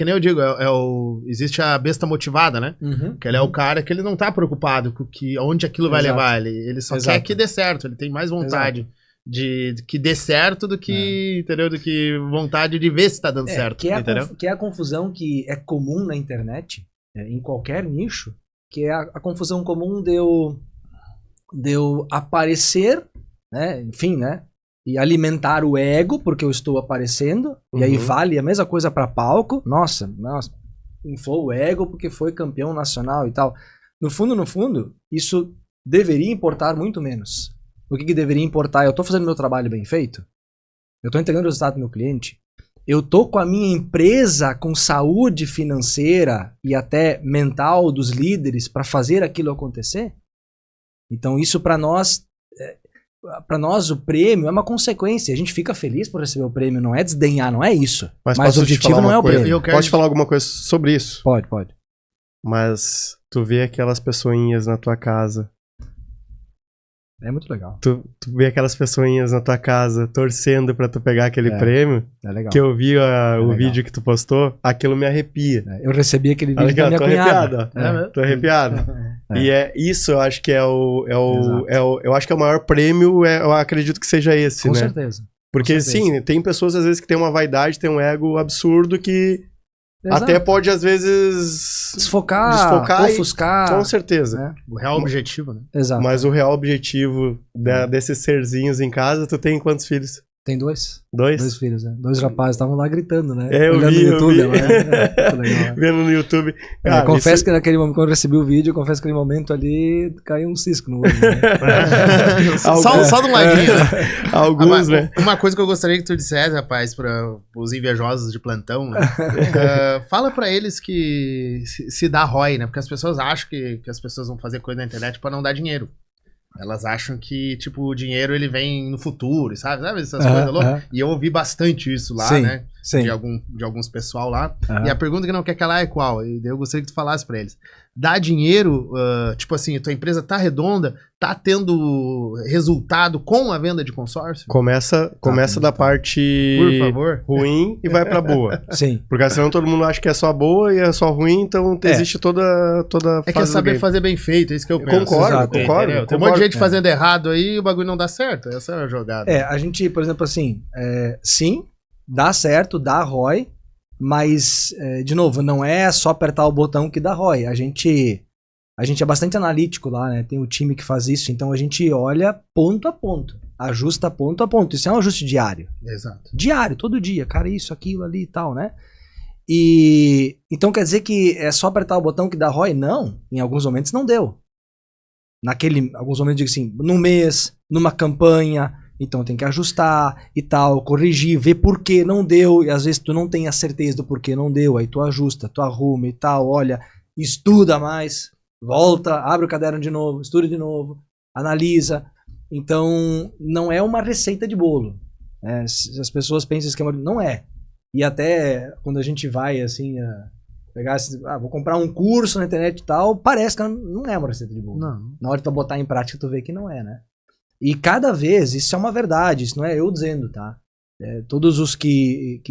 Speaker 2: eu digo, existe a besta motivada, né? Que ele é o cara que ele não tá preocupado com onde aquilo vai levar, ele só quer que dê certo, ele tem mais vontade de que dê certo do que, entendeu? Do que vontade de ver se tá dando certo, entendeu?
Speaker 3: Que é a confusão que é comum na internet, em qualquer nicho, que é a confusão comum de eu aparecer, né? Enfim, né? E alimentar o ego, porque eu estou aparecendo, e aí vale a mesma coisa para palco. Nossa, inflou o ego porque foi campeão nacional e tal. No fundo, isso deveria importar muito menos. O que deveria importar? Eu tô fazendo meu trabalho bem feito? Eu tô entregando o resultado pro meu cliente? Eu tô com a minha empresa com saúde financeira e até mental dos líderes para fazer aquilo acontecer? Então isso para nós o prêmio é uma consequência. A gente fica feliz por receber o prêmio, não é desdenhar, não é isso. Mas o objetivo não é o prêmio.
Speaker 1: Posso te falar alguma coisa sobre isso?
Speaker 3: Pode.
Speaker 1: Mas tu vê aquelas pessoinhas na tua casa.
Speaker 3: É muito legal.
Speaker 1: Tu vê aquelas pessoinhas na tua casa torcendo pra tu pegar aquele prêmio.
Speaker 3: É legal.
Speaker 1: Que eu vi o vídeo que tu postou, aquilo me arrepia.
Speaker 3: Eu recebi aquele vídeo da minha cunhada.
Speaker 1: Tô arrepiado. E isso, eu acho que eu acho que é o maior prêmio, eu acredito que seja esse,
Speaker 3: Com
Speaker 1: né?
Speaker 3: certeza.
Speaker 1: Porque sim, tem pessoas às vezes que tem uma vaidade, tem um ego absurdo que até pode às vezes
Speaker 3: desfocar ofuscar.
Speaker 1: Com certeza.
Speaker 3: Né?
Speaker 2: O real objetivo, né?
Speaker 3: Exato.
Speaker 1: Mas o real objetivo desses serzinhos em casa, tu tem quantos filhos?
Speaker 3: Tem 2.
Speaker 1: 2?
Speaker 3: 2 filhos, né? 2 rapazes estavam lá gritando, né?
Speaker 1: Eu
Speaker 3: olhando
Speaker 1: vi,
Speaker 3: no YouTube.
Speaker 1: eu vi.
Speaker 3: Legal, né?
Speaker 1: Vendo no YouTube. Cara,
Speaker 3: confesso que naquele momento, quando eu recebi o vídeo, confesso que naquele momento ali caiu um cisco no olho. Né?
Speaker 2: só de um ladinho.
Speaker 1: Alguns, né?
Speaker 2: Uma coisa que eu gostaria que tu dissesse, rapaz, para os invejosos de plantão, né? Fala pra eles que se dá ROI, né? Porque as pessoas acham que as pessoas vão fazer coisa na internet pra não dar dinheiro. Elas acham que, tipo, o dinheiro ele vem no futuro, sabe? Essas coisas loucas. E eu ouvi bastante isso lá, né?
Speaker 3: Sim.
Speaker 2: De alguns pessoal lá. E a pergunta que não quer calar é qual? E daí eu gostaria que tu falasse pra eles. Dá dinheiro, tipo assim, a tua empresa tá redonda, tá tendo resultado com a venda de consórcio?
Speaker 1: Começa da parte
Speaker 2: por favor,
Speaker 1: ruim e vai pra boa.
Speaker 3: Sim.
Speaker 1: Porque senão todo mundo acha que é só boa e é só ruim, então existe toda
Speaker 2: é que é saber fazer bem feito, é isso que eu penso.
Speaker 1: Concordo.
Speaker 2: Tem um monte de gente fazendo errado aí e o bagulho não dá certo. Essa é a jogada.
Speaker 3: A gente, por exemplo, assim, sim, dá certo, dá ROI, mas, de novo, não é só apertar o botão que dá ROI. A gente é bastante analítico lá, né? Tem o time que faz isso, então a gente olha ponto a ponto, ajusta ponto a ponto. Isso é um ajuste diário.
Speaker 2: Exato.
Speaker 3: Diário, todo dia. Cara, isso, aquilo, ali e tal, né? E então quer dizer que é só apertar o botão que dá ROI? Não. Em alguns momentos não deu. Alguns momentos, digo assim, num mês, numa campanha... Então tem que ajustar e tal, corrigir, ver por que não deu, e às vezes tu não tem a certeza do porquê não deu, aí tu ajusta, tu arruma e tal, olha, estuda mais, volta, abre o caderno de novo, estuda de novo, analisa. Então não é uma receita de bolo. Se as pessoas pensam que não é. E até quando a gente vai assim, pegar, vou comprar um curso na internet e tal, parece que não é uma receita de bolo.
Speaker 2: Não.
Speaker 3: Na hora de tu botar em prática tu vê que não é, né? E cada vez, isso é uma verdade, isso não é eu dizendo, tá? Todos os que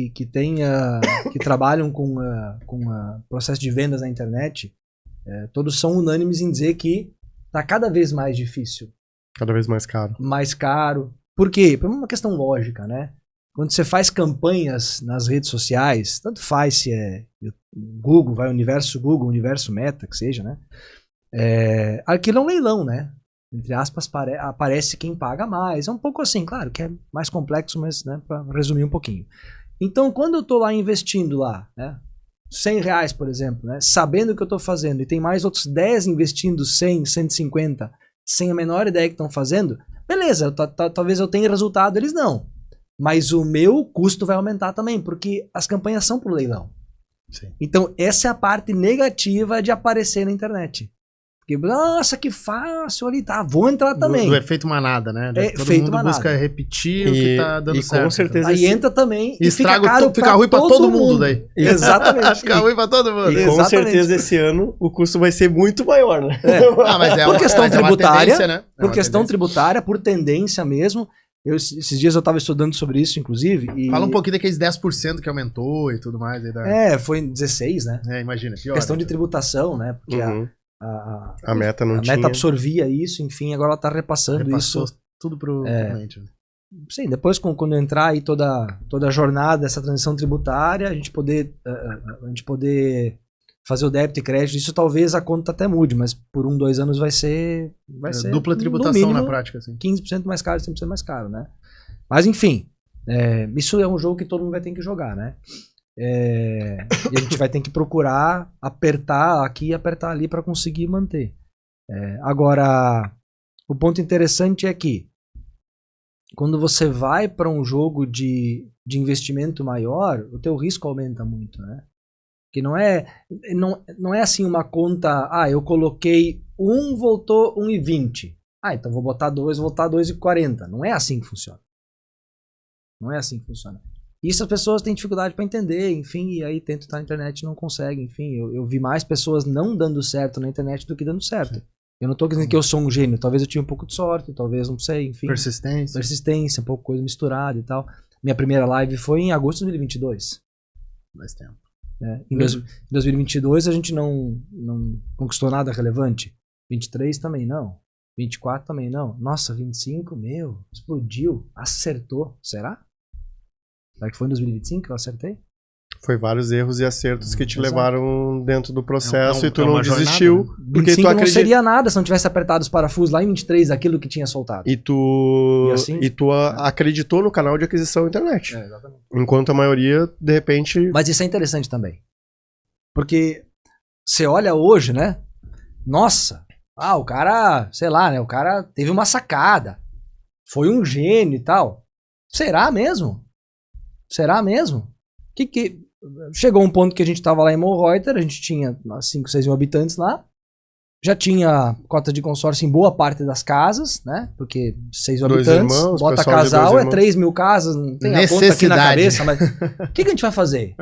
Speaker 3: trabalham com processo de vendas na internet, todos são unânimes em dizer que tá cada vez mais difícil.
Speaker 1: Cada vez mais caro.
Speaker 3: Mais caro. Por quê? Por uma questão lógica, né? Quando você faz campanhas nas redes sociais, tanto faz se é Google, vai universo Google, universo Meta, que seja, né? Aquilo é um leilão, né? Entre aspas, aparece quem paga mais. É um pouco assim, claro, que é mais complexo, mas, né, para resumir um pouquinho. Então, quando eu estou lá investindo lá, né, R$100, por exemplo, né, sabendo o que eu estou fazendo, e tem mais outros 10 investindo 100, 150, sem a menor ideia que estão fazendo, beleza, talvez eu tenha resultado, eles não. Mas o meu custo vai aumentar também, porque as campanhas são por leilão.
Speaker 2: Sim.
Speaker 3: Então, essa é a parte negativa de aparecer na internet. Porque, nossa, que fácil ali, tá, vou entrar também.
Speaker 2: Do efeito manada, né?
Speaker 3: Todo mundo
Speaker 2: busca repetir o que tá dando certo.
Speaker 1: Com certeza.
Speaker 3: Aí entra também
Speaker 2: e fica caro, fica ruim pra todo mundo daí.
Speaker 3: Exatamente.
Speaker 2: Fica ruim pra todo mundo.
Speaker 1: E com certeza esse ano o custo vai ser muito maior, né?
Speaker 2: Mas
Speaker 3: por questão tributária,
Speaker 2: né?
Speaker 3: Por questão tributária, por tendência mesmo. Esses dias eu estava estudando sobre isso, inclusive.
Speaker 2: Fala um pouquinho daqueles 10% que aumentou e tudo mais. Aí
Speaker 3: foi 16, né?
Speaker 2: Imagina. Pior,
Speaker 3: questão de tributação, né? Porque
Speaker 1: a Meta não tinha.
Speaker 3: A Meta absorvia isso, enfim, agora ela está repassando isso.
Speaker 2: Tudo pro cliente.
Speaker 3: Sim, depois quando entrar aí toda a jornada dessa transição tributária, a gente poder fazer o débito e crédito, isso talvez a conta até mude, mas por 1-2 anos vai ser
Speaker 2: dupla tributação
Speaker 3: mínimo,
Speaker 2: na prática, assim.
Speaker 3: 15% mais caro, 100% mais caro, né? Mas enfim, isso é um jogo que todo mundo vai ter que jogar, né? E a gente vai ter que procurar apertar aqui e apertar ali para conseguir manter. Agora, o ponto interessante é que quando você vai para um jogo de investimento maior, o teu risco aumenta muito, né? Que não é assim uma conta, eu coloquei 1, voltou 1,20. Então vou botar 2, voltar 2,40. Não é assim que funciona. Não é assim que funciona. Isso as pessoas têm dificuldade para entender, enfim, e aí tentam estar na internet e não conseguem, enfim. Eu vi mais pessoas não dando certo na internet do que dando certo. Eu não tô dizendo que eu sou um gênio, talvez eu tive um pouco de sorte, talvez, não sei, enfim. Persistência, um pouco coisa misturada e tal. Minha primeira live foi em agosto de 2022.
Speaker 2: Mais tempo.
Speaker 3: Em 2022 a gente não conquistou nada relevante. 23 também não. 24 também não. Nossa, 25, explodiu, acertou. Será? Será que foi em 2025 que eu acertei?
Speaker 1: Foi vários erros e acertos que te
Speaker 3: Exato.
Speaker 1: levaram dentro do processo e tu não
Speaker 2: uma
Speaker 1: desistiu.
Speaker 2: jornada, né?
Speaker 1: Porque
Speaker 3: 25
Speaker 1: tu
Speaker 3: não seria nada se não tivesse apertado os parafusos lá em 23, aquilo que tinha soltado.
Speaker 1: E tu,
Speaker 3: assim?
Speaker 1: acreditou no canal de aquisição internet.
Speaker 3: Exatamente.
Speaker 1: Enquanto a maioria, de repente...
Speaker 3: Mas isso é interessante também. Porque você olha hoje, né? Nossa, o cara, sei lá, né? O cara teve uma sacada. Foi um gênio e tal. Será mesmo? Será mesmo? Chegou um ponto que a gente tava lá em Monreuter, a gente tinha 5, 6 mil habitantes lá. Já tinha cota de consórcio em boa parte das casas, né? Porque 6 mil habitantes,
Speaker 1: irmãos,
Speaker 3: bota
Speaker 1: pessoal de
Speaker 3: casal,
Speaker 1: 2
Speaker 3: é
Speaker 1: irmãos.
Speaker 3: 3 mil casas, não tem a conta aqui na cabeça, mas o que a gente vai fazer?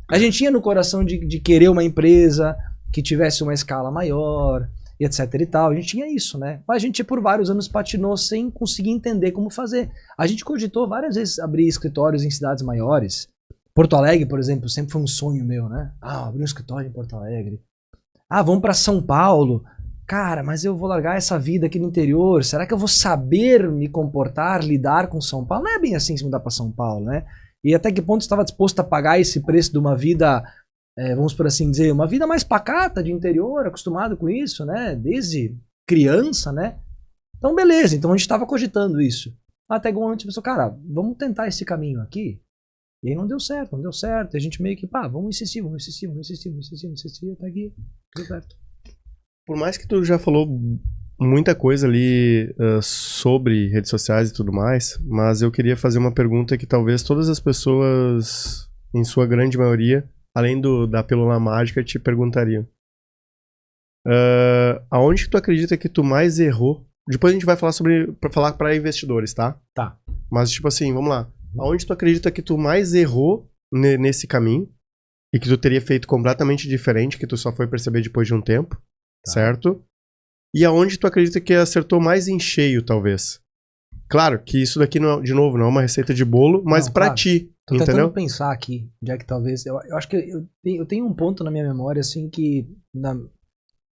Speaker 3: A gente tinha no coração de querer uma empresa que tivesse uma escala maior, e etc e tal. A gente tinha isso, né? Mas a gente por vários anos patinou sem conseguir entender como fazer. A gente cogitou várias vezes abrir escritórios em cidades maiores. Porto Alegre, por exemplo, sempre foi um sonho meu, né? Abrir um escritório em Porto Alegre. Vamos para São Paulo. Cara, mas eu vou largar essa vida aqui no interior. Será que eu vou saber me comportar, lidar com São Paulo? Não é bem assim se mudar para São Paulo, né? E até que ponto estava disposto a pagar esse preço de uma vida, vamos por assim dizer, uma vida mais pacata de interior, acostumado com isso, né? Desde criança, né? Então, beleza. Então a gente estava cogitando isso. Até que um momento a gente pensou, cara, vamos tentar esse caminho aqui. E aí não deu certo. E a gente meio que, vamos insistir, até aqui deu certo.
Speaker 1: Por mais que tu já falou muita coisa ali sobre redes sociais e tudo mais, mas eu queria fazer uma pergunta que talvez todas as pessoas, em sua grande maioria, além da pílula mágica, te perguntariam. Aonde tu acredita que tu mais errou? Depois a gente vai falar para investidores, tá?
Speaker 3: Tá.
Speaker 1: Mas tipo assim, vamos lá. Aonde tu acredita que tu mais errou nesse caminho e que tu teria feito completamente diferente, que tu só foi perceber depois de um tempo, certo? E aonde tu acredita que acertou mais em cheio, talvez? Claro que isso daqui, não, de novo, não é uma receita de bolo, mas
Speaker 3: Não,
Speaker 1: pra
Speaker 3: claro.
Speaker 1: ti,
Speaker 3: Tô
Speaker 1: entendeu?
Speaker 3: tentando pensar aqui, já que talvez... Eu acho que eu tenho um ponto na minha memória, assim, que...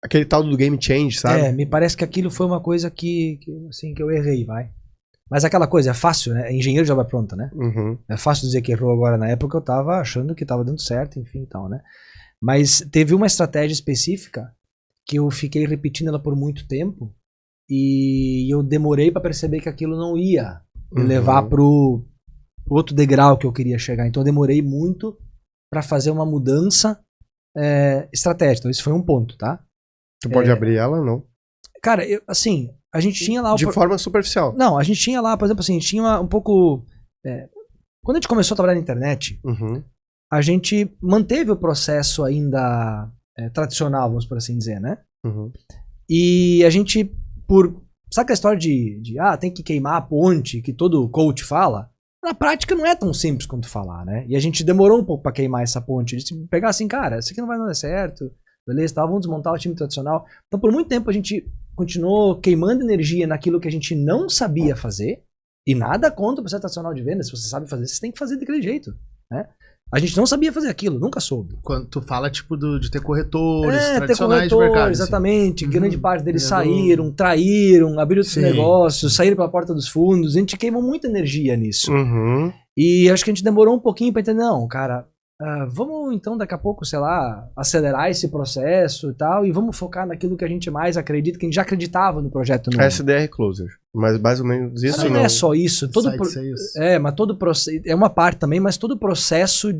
Speaker 1: Aquele tal do game change, sabe?
Speaker 3: me parece que aquilo foi uma coisa que eu errei, vai. Mas aquela coisa, é fácil, né? É engenheiro de obra pronta, né?
Speaker 1: Uhum.
Speaker 3: É fácil dizer que errou agora. Na época eu tava achando que tava dando certo, enfim e tal, né? Mas teve uma estratégia específica que eu fiquei repetindo ela por muito tempo e eu demorei pra perceber que aquilo não ia me levar pro outro degrau que eu queria chegar. Então eu demorei muito pra fazer uma mudança estratégica. Então esse foi um ponto, tá?
Speaker 1: Tu pode abrir ela, não?
Speaker 3: Cara, assim, a gente tinha lá...
Speaker 1: De forma superficial.
Speaker 3: Não, a gente tinha lá, por exemplo, assim, a gente tinha um pouco... Quando a gente começou a trabalhar na internet, a gente manteve o processo ainda tradicional, vamos por assim dizer, né? E a gente, sabe aquela história de tem que queimar a ponte, que todo coach fala? Na prática não é tão simples quanto falar, né? E a gente demorou um pouco pra queimar essa ponte. A gente pegar assim, cara, isso aqui não vai dar certo, beleza, tá, vamos desmontar o time tradicional. Então por muito tempo a gente continuou queimando energia naquilo que a gente não sabia fazer, e nada contra o processo tradicional de vendas. Se você sabe fazer, você tem que fazer daquele jeito, né? A gente não sabia fazer aquilo, nunca soube.
Speaker 2: Quando tu fala, tipo, de ter corretores tradicionais de mercado.
Speaker 3: Exatamente.
Speaker 2: Assim.
Speaker 3: Grande parte deles saíram, traíram, abriram outros negócios, saíram pela porta dos fundos. A gente queimou muita energia nisso. E acho que a gente demorou um pouquinho pra entender, não, cara, vamos então daqui a pouco, sei lá, acelerar esse processo e tal, e vamos focar naquilo que a gente mais acredita, que a gente já acreditava no projeto novo.
Speaker 1: SDR Closer. Mas mais ou menos isso
Speaker 3: não é só isso. Todo mas todo processo... É uma parte também, mas todo o processo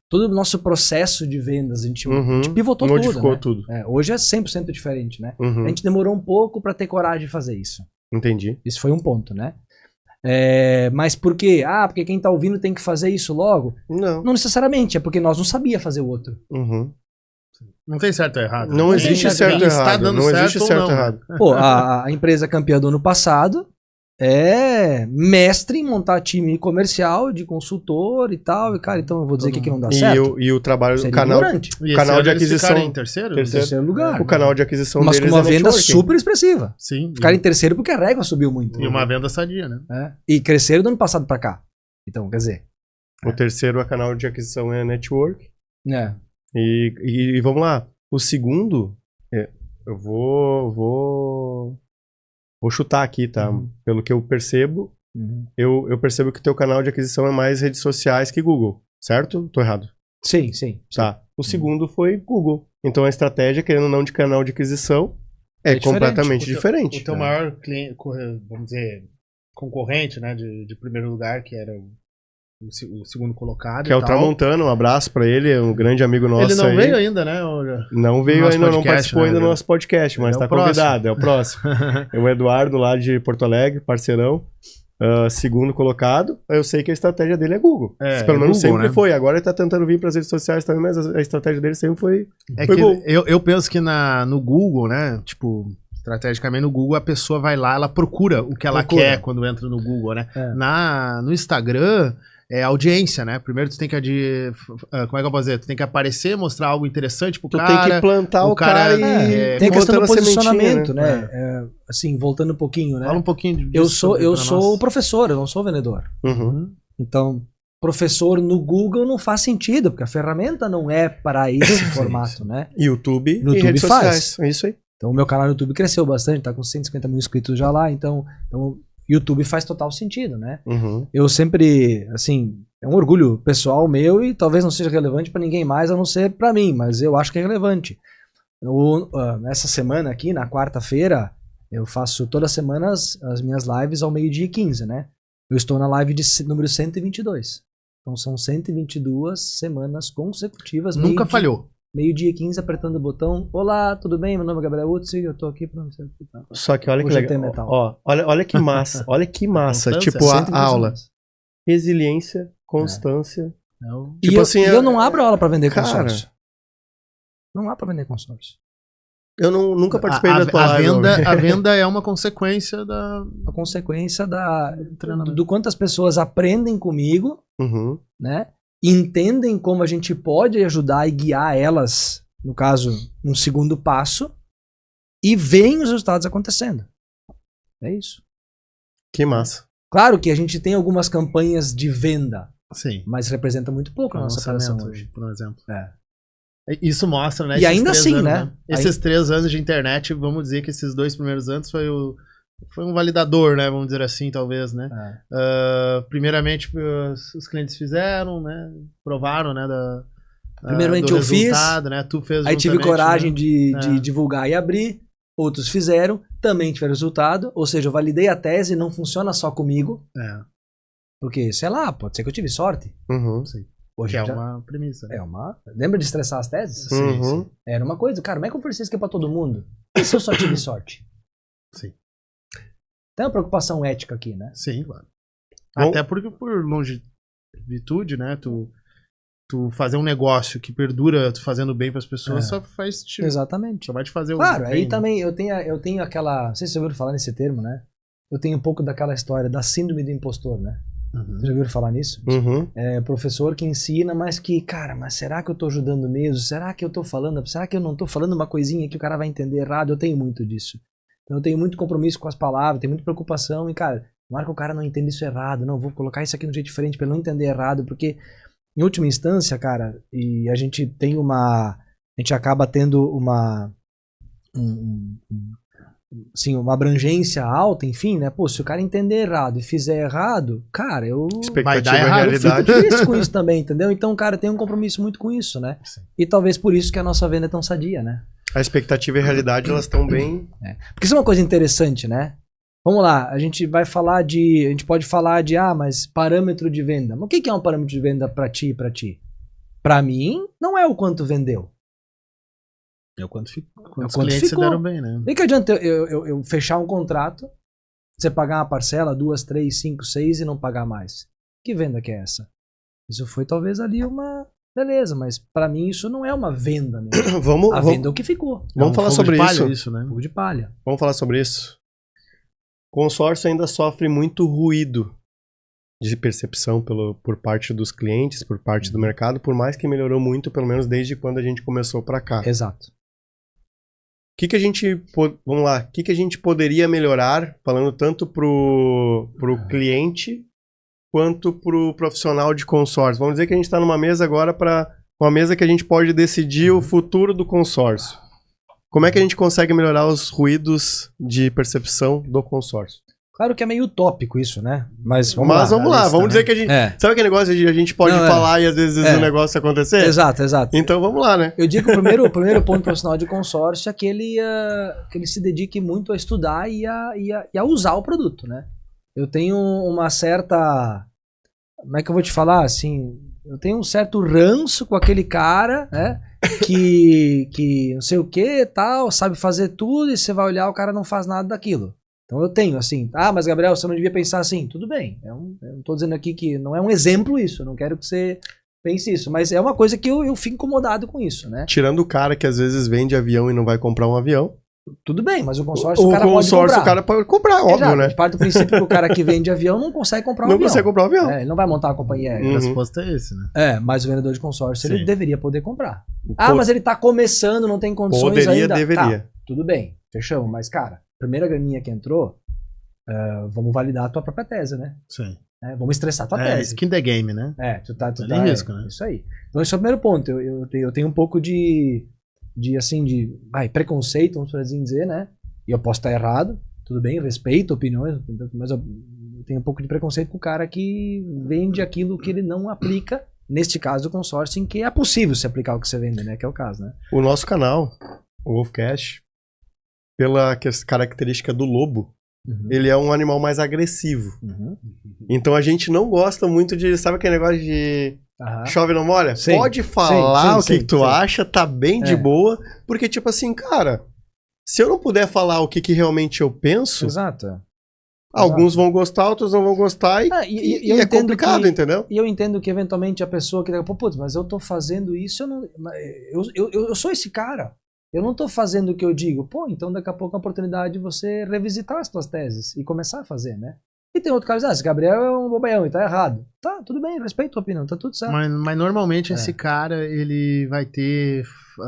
Speaker 3: todo o nosso processo de vendas, a gente pivotou tudo, né?
Speaker 1: Tudo.
Speaker 3: Hoje é 100% diferente, né? A gente demorou um pouco pra ter coragem de fazer isso.
Speaker 1: Entendi.
Speaker 3: Isso foi um ponto, né? Mas por quê? Porque quem tá ouvindo tem que fazer isso logo?
Speaker 1: Não.
Speaker 3: Não necessariamente, é porque nós não sabia fazer o outro.
Speaker 1: Uhum.
Speaker 2: Não tem certo ou errado.
Speaker 1: Não existe certo ou
Speaker 2: Está
Speaker 1: errado.
Speaker 2: dando
Speaker 1: Não existe
Speaker 2: certo ou
Speaker 1: certo ou
Speaker 2: não,
Speaker 1: errado.
Speaker 3: Pô, a empresa campeã do ano passado é mestre em montar time comercial, de consultor e tal. E, cara, então eu vou dizer que aqui não dá certo.
Speaker 1: E o trabalho do
Speaker 3: Seria
Speaker 1: canal,
Speaker 3: ignorante.
Speaker 2: E
Speaker 1: canal
Speaker 2: esse
Speaker 1: de
Speaker 2: ano eles
Speaker 1: aquisição.
Speaker 2: ficaram em terceiro?
Speaker 3: Terceiro lugar.
Speaker 1: O canal de aquisição
Speaker 3: Mas com
Speaker 1: deles
Speaker 3: uma
Speaker 1: é
Speaker 3: venda
Speaker 1: networking.
Speaker 3: super expressiva.
Speaker 2: Sim.
Speaker 3: Ficaram em terceiro porque a régua subiu muito.
Speaker 2: E uma venda sadia, né?
Speaker 3: E cresceram do ano passado pra cá. Então, quer dizer.
Speaker 1: O terceiro a canal de aquisição é network.
Speaker 3: É.
Speaker 1: E vamos lá. O segundo, eu vou chutar aqui, tá? Pelo que eu percebo, eu percebo que o teu canal de aquisição é mais redes sociais que Google, certo? Tô errado.
Speaker 3: Sim, sim.
Speaker 1: Tá. O segundo foi Google. Então a estratégia, querendo ou não, de canal de aquisição é completamente diferente.
Speaker 2: O teu maior cliente, vamos dizer, concorrente, né, de primeiro lugar, que era o segundo colocado.
Speaker 1: Que é o Tramontano, um abraço pra ele, é um grande amigo nosso.
Speaker 2: Ele não
Speaker 1: aí.
Speaker 2: veio ainda, né?
Speaker 1: Não veio ainda, não participou ainda do
Speaker 2: né?
Speaker 1: nosso podcast, mas tá convidado, é o próximo. É o Eduardo lá de Porto Alegre, parceirão, segundo colocado. Eu sei que a estratégia dele é Google. Pelo menos
Speaker 2: Google,
Speaker 1: sempre
Speaker 2: né?
Speaker 1: foi. Agora ele tá tentando vir pras redes sociais também, mas a estratégia dele sempre foi
Speaker 2: Google. Eu penso que no Google, né, tipo, estrategicamente no Google, a pessoa vai lá, ela procura o que ela quer quando entra no Google, né? No Instagram, é audiência, né? Primeiro tu tem que como é que eu posso dizer? Tu tem que aparecer, mostrar algo interessante pro cara.
Speaker 1: Tu tem que plantar o cara e...
Speaker 3: tem a questão do posicionamento,
Speaker 1: né?
Speaker 3: Assim, voltando um pouquinho, né?
Speaker 2: Fala um pouquinho disso.
Speaker 3: Eu sou o professor, eu não sou o vendedor. Então, professor no Google não faz sentido, porque a ferramenta não é para esse formato, né?
Speaker 1: YouTube
Speaker 3: no YouTube
Speaker 1: redes
Speaker 3: faz.
Speaker 1: sociais. É isso aí.
Speaker 3: Então, o meu canal no YouTube cresceu bastante, tá com 150 mil inscritos já lá, então YouTube faz total sentido, né? Eu sempre, assim, é um orgulho pessoal meu e talvez não seja relevante para ninguém mais, a não ser para mim, mas eu acho que é relevante. Essa semana aqui, na quarta-feira, eu faço todas as semanas as minhas lives ao 12h15, né? Eu estou na live de número 122. Então são 122 semanas consecutivas.
Speaker 2: Nunca falhou.
Speaker 3: 12h15 apertando o botão. Olá, tudo bem? Meu nome é Gabriel Utsi, eu tô aqui pra...
Speaker 1: Só que olha que legal. Ó, olha que massa. Olha que massa. Tipo a aula. Resiliência, constância.
Speaker 3: Tipo assim, eu não abro aula pra vender consórcio. Não há pra vender consórcio.
Speaker 1: Eu nunca participei da tua live.
Speaker 2: A venda é uma consequência da...
Speaker 3: A consequência do quanto as pessoas aprendem comigo, né? Entendem como a gente pode ajudar e guiar elas, no caso, num segundo passo, e veem os resultados acontecendo. É isso.
Speaker 1: Que massa.
Speaker 3: Claro que a gente tem algumas campanhas de venda,
Speaker 2: sim,
Speaker 3: mas representa muito pouco a nossa operação hoje.
Speaker 2: Por exemplo. Isso mostra, né?
Speaker 3: E ainda assim, anos, né?
Speaker 2: Esses 3 anos de internet, vamos dizer que esses 2 primeiros anos foi um validador, né? Vamos dizer assim, talvez, né? Primeiramente, os clientes fizeram, né? Provaram, né?
Speaker 3: Primeiramente eu fiz,
Speaker 2: né? Tu fez
Speaker 3: aí tive coragem, né? de divulgar e abrir. Outros fizeram, também tiveram resultado. Ou seja, eu validei a tese, não funciona só comigo. Porque, sei lá, pode ser que eu tive sorte.
Speaker 2: Sim.
Speaker 3: Hoje
Speaker 2: que é uma premissa. Né?
Speaker 3: Lembra de estressar as teses?
Speaker 2: Sim.
Speaker 3: Era uma coisa, cara, como é que eu ofereci isso aqui pra todo mundo? E se eu só tive sorte?
Speaker 2: Sim.
Speaker 3: Tem uma preocupação ética aqui, né?
Speaker 2: Sim, claro. Até porque por longevitude, né? Tu fazer um negócio que perdura, tu fazendo bem pras pessoas, só faz...
Speaker 3: Exatamente.
Speaker 2: Só vai te fazer
Speaker 3: claro,
Speaker 2: bem,
Speaker 3: aí
Speaker 2: né?
Speaker 3: também eu tenho aquela... Não sei se vocês já ouviram falar nesse termo, né? Eu tenho um pouco daquela história da síndrome do impostor, né? Vocês já ouviram falar nisso? É professor que ensina, mas que, cara, mas será que eu tô ajudando mesmo? Será que eu tô falando? Será que eu não tô falando uma coisinha que o cara vai entender errado? Eu tenho muito disso. Então eu tenho muito compromisso com as palavras, tenho muita preocupação e, cara, não é que o cara não entenda isso errado, não, vou colocar isso aqui de um jeito diferente pra ele não entender errado, porque em última instância, cara, e a gente tem a gente acaba tendo uma assim, uma abrangência alta, enfim, né? Pô, se o cara entender errado e fizer errado, cara,
Speaker 2: vai dar errado.
Speaker 3: Eu fico difícil com isso também, entendeu? Então, cara, tem um compromisso muito com isso, né?
Speaker 2: Sim.
Speaker 3: E talvez por isso que a nossa venda é tão sadia, né?
Speaker 1: A expectativa e a realidade, elas estão bem...
Speaker 3: Porque isso é uma coisa interessante, né? Vamos lá, a gente pode falar de, mas parâmetro de venda. Mas o que é um parâmetro de venda pra ti e pra ti? Pra mim, não é o quanto vendeu.
Speaker 2: É o quanto clientes se deram bem, né?
Speaker 3: Nem que adianta eu fechar um contrato Você pagar uma parcela, 2, 3, 5, 6 e não pagar mais. Que venda que é essa? Isso foi talvez ali uma... Beleza, mas pra mim isso não é uma venda mesmo. A venda é o que ficou.
Speaker 1: Vamos falar sobre
Speaker 2: isso, né?
Speaker 3: Fogo de palha.
Speaker 1: Vamos falar sobre isso. Consórcio ainda sofre muito ruído de percepção por parte dos clientes, por parte do mercado, por mais que melhorou muito, pelo menos desde quando a gente começou para cá.
Speaker 3: Exato.
Speaker 1: Vamos lá, o que a gente poderia melhorar, falando tanto pro cliente quanto pro profissional de consórcio? Vamos dizer que a gente está numa mesa agora uma mesa que a gente pode decidir o futuro do consórcio. Como é que a gente consegue melhorar os ruídos de percepção do consórcio?
Speaker 3: Claro que é meio utópico isso, né? Mas
Speaker 1: vamos lá. Vamos dizer que a gente... Sabe aquele negócio de a gente pode falar e às vezes o negócio acontecer?
Speaker 3: Exato.
Speaker 1: Então vamos lá, né?
Speaker 3: Eu digo que o primeiro ponto profissional de consórcio é que ele se dedique muito a estudar e a usar o produto, né? Eu tenho uma certa... Como é que eu vou te falar? Assim, eu tenho um certo ranço com aquele cara, né? Que não sei o que, tal, sabe fazer tudo e você vai olhar, o cara não faz nada daquilo. Então eu tenho, assim, mas Gabriel, você não devia pensar assim. Tudo bem, eu não tô dizendo aqui que não é um exemplo isso, eu não quero que você pense isso, mas é uma coisa que eu fico incomodado com isso, né?
Speaker 1: Tirando o cara que às vezes vende avião e não vai comprar um avião.
Speaker 3: Tudo bem, mas o consórcio o
Speaker 1: cara pode comprar, óbvio,
Speaker 3: exato,
Speaker 1: né?
Speaker 3: A gente parte do princípio que o cara que vende avião não consegue comprar um avião.
Speaker 1: Não consegue comprar um avião.
Speaker 3: Ele não vai montar uma companhia aérea.
Speaker 2: A resposta é esse, né?
Speaker 3: Mas o vendedor de consórcio,
Speaker 2: Sim.
Speaker 3: ele deveria poder comprar. Mas ele tá começando, não tem condições ainda.
Speaker 1: Deveria.
Speaker 3: Tá, tudo bem, fechamos. Mas, cara, primeira graninha que entrou, vamos validar a tua própria tese, né?
Speaker 2: Sim.
Speaker 3: Vamos estressar a tua tese.
Speaker 2: Skin the game, né?
Speaker 3: Tu tá
Speaker 2: em risco, né?
Speaker 3: Isso aí. Então esse é o primeiro ponto. Eu tenho um pouco de preconceito, vamos assim dizer, né? E eu posso estar errado, tudo bem, respeito opiniões, mas eu tenho um pouco de preconceito com o cara que vende aquilo que ele não aplica, neste caso o consórcio, em que é possível se aplicar o que você vende, né? Que é o caso, né?
Speaker 1: O nosso canal, o Wolfcast, pela característica do lobo, ele é um animal mais agressivo. Então a gente não gosta muito de, sabe aquele negócio de chove não molha?
Speaker 3: Sim,
Speaker 1: pode falar o que tu acha, tá bem de boa, porque tipo assim, cara, se eu não puder falar o que realmente eu penso,
Speaker 3: exato.
Speaker 1: Alguns vão gostar, outros não vão gostar e é complicado, entendeu?
Speaker 3: E eu entendo que eventualmente a pessoa que putz, mas eu tô fazendo isso, eu sou esse cara. Eu não tô fazendo o que eu digo. Então daqui a pouco é a oportunidade de você revisitar as suas teses e começar a fazer, né? E tem outro cara que diz, esse Gabriel é um bobalhão e tá errado. Tá, tudo bem, respeito a tua opinião, tá tudo certo.
Speaker 2: Mas normalmente esse cara, ele vai ter,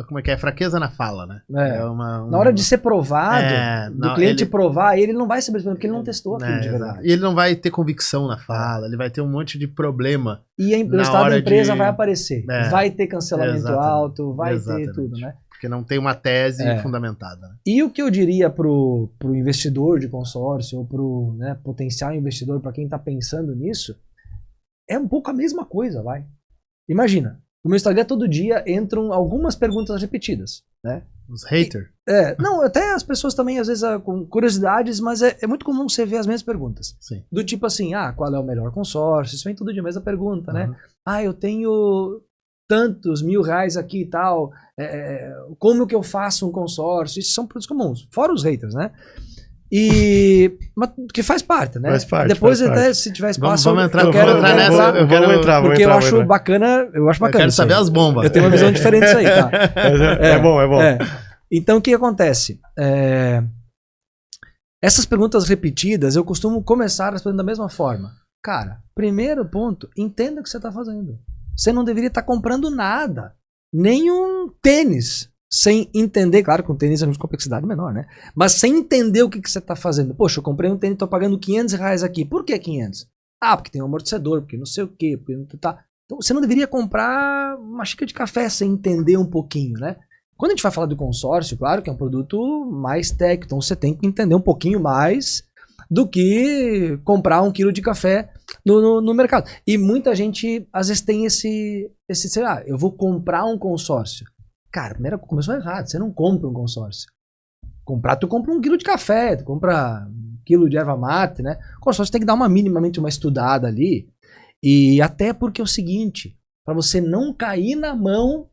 Speaker 2: como é que é, fraqueza na fala, né?
Speaker 3: Na hora de ser provado, do cliente provar, ele não vai saber, porque ele não testou aquilo de verdade.
Speaker 2: E ele não vai ter convicção na fala, ele vai ter um monte de problema.
Speaker 3: E o estado da empresa vai aparecer. Vai ter cancelamento alto, vai ter tudo, né?
Speaker 2: Porque não tem uma tese fundamentada. Né?
Speaker 3: E o que eu diria pro investidor de consórcio ou pro potencial investidor, para quem tá pensando nisso, é um pouco a mesma coisa, vai. Imagina, no meu Instagram todo dia entram algumas perguntas repetidas, né?
Speaker 2: Os haters?
Speaker 3: Não, até as pessoas também às vezes com curiosidades, mas é muito comum você ver as mesmas perguntas.
Speaker 2: Sim.
Speaker 3: Do tipo assim, qual é o melhor consórcio? Isso vem todo dia a mesma pergunta, né? Eu tenho tantos R$1.000 aqui e tal, como que eu faço um consórcio? Isso são produtos comuns, fora os haters, né? Mas que faz parte, né?
Speaker 1: Faz parte.
Speaker 3: Depois até, se tiver espaço,
Speaker 2: vamos entrar,
Speaker 3: eu quero entrar,
Speaker 1: eu quero entrar,
Speaker 3: porque eu acho bacana. Eu quero
Speaker 2: saber as bombas.
Speaker 3: Eu tenho uma visão diferente disso aí, tá?
Speaker 1: É bom.
Speaker 3: Então o que acontece? Essas perguntas repetidas, eu costumo começar respondendo da mesma forma. Cara, primeiro ponto, entenda o que você está fazendo. Você não deveria estar comprando nada, nem um tênis, sem entender, claro que um tênis é uma complexidade menor, né? Mas sem entender o que você está fazendo. Poxa, eu comprei um tênis e estou pagando R$500 aqui. Por que 500? Porque tem um amortecedor, porque não sei o quê, porque não tá. Então você não deveria comprar uma xícara de café sem entender um pouquinho, né? Quando a gente vai falar do consórcio, claro que é um produto mais técnico, então você tem que entender um pouquinho mais do que comprar 1 quilo de café no mercado. E muita gente, às vezes, tem sei lá, eu vou comprar um consórcio. Cara, primeiro começou errado, você não compra um consórcio. Tu compra 1 quilo de café, tu compra 1 quilo de erva mate, né? O consórcio tem que dar minimamente uma estudada ali. E até porque é o seguinte, para você não cair na mão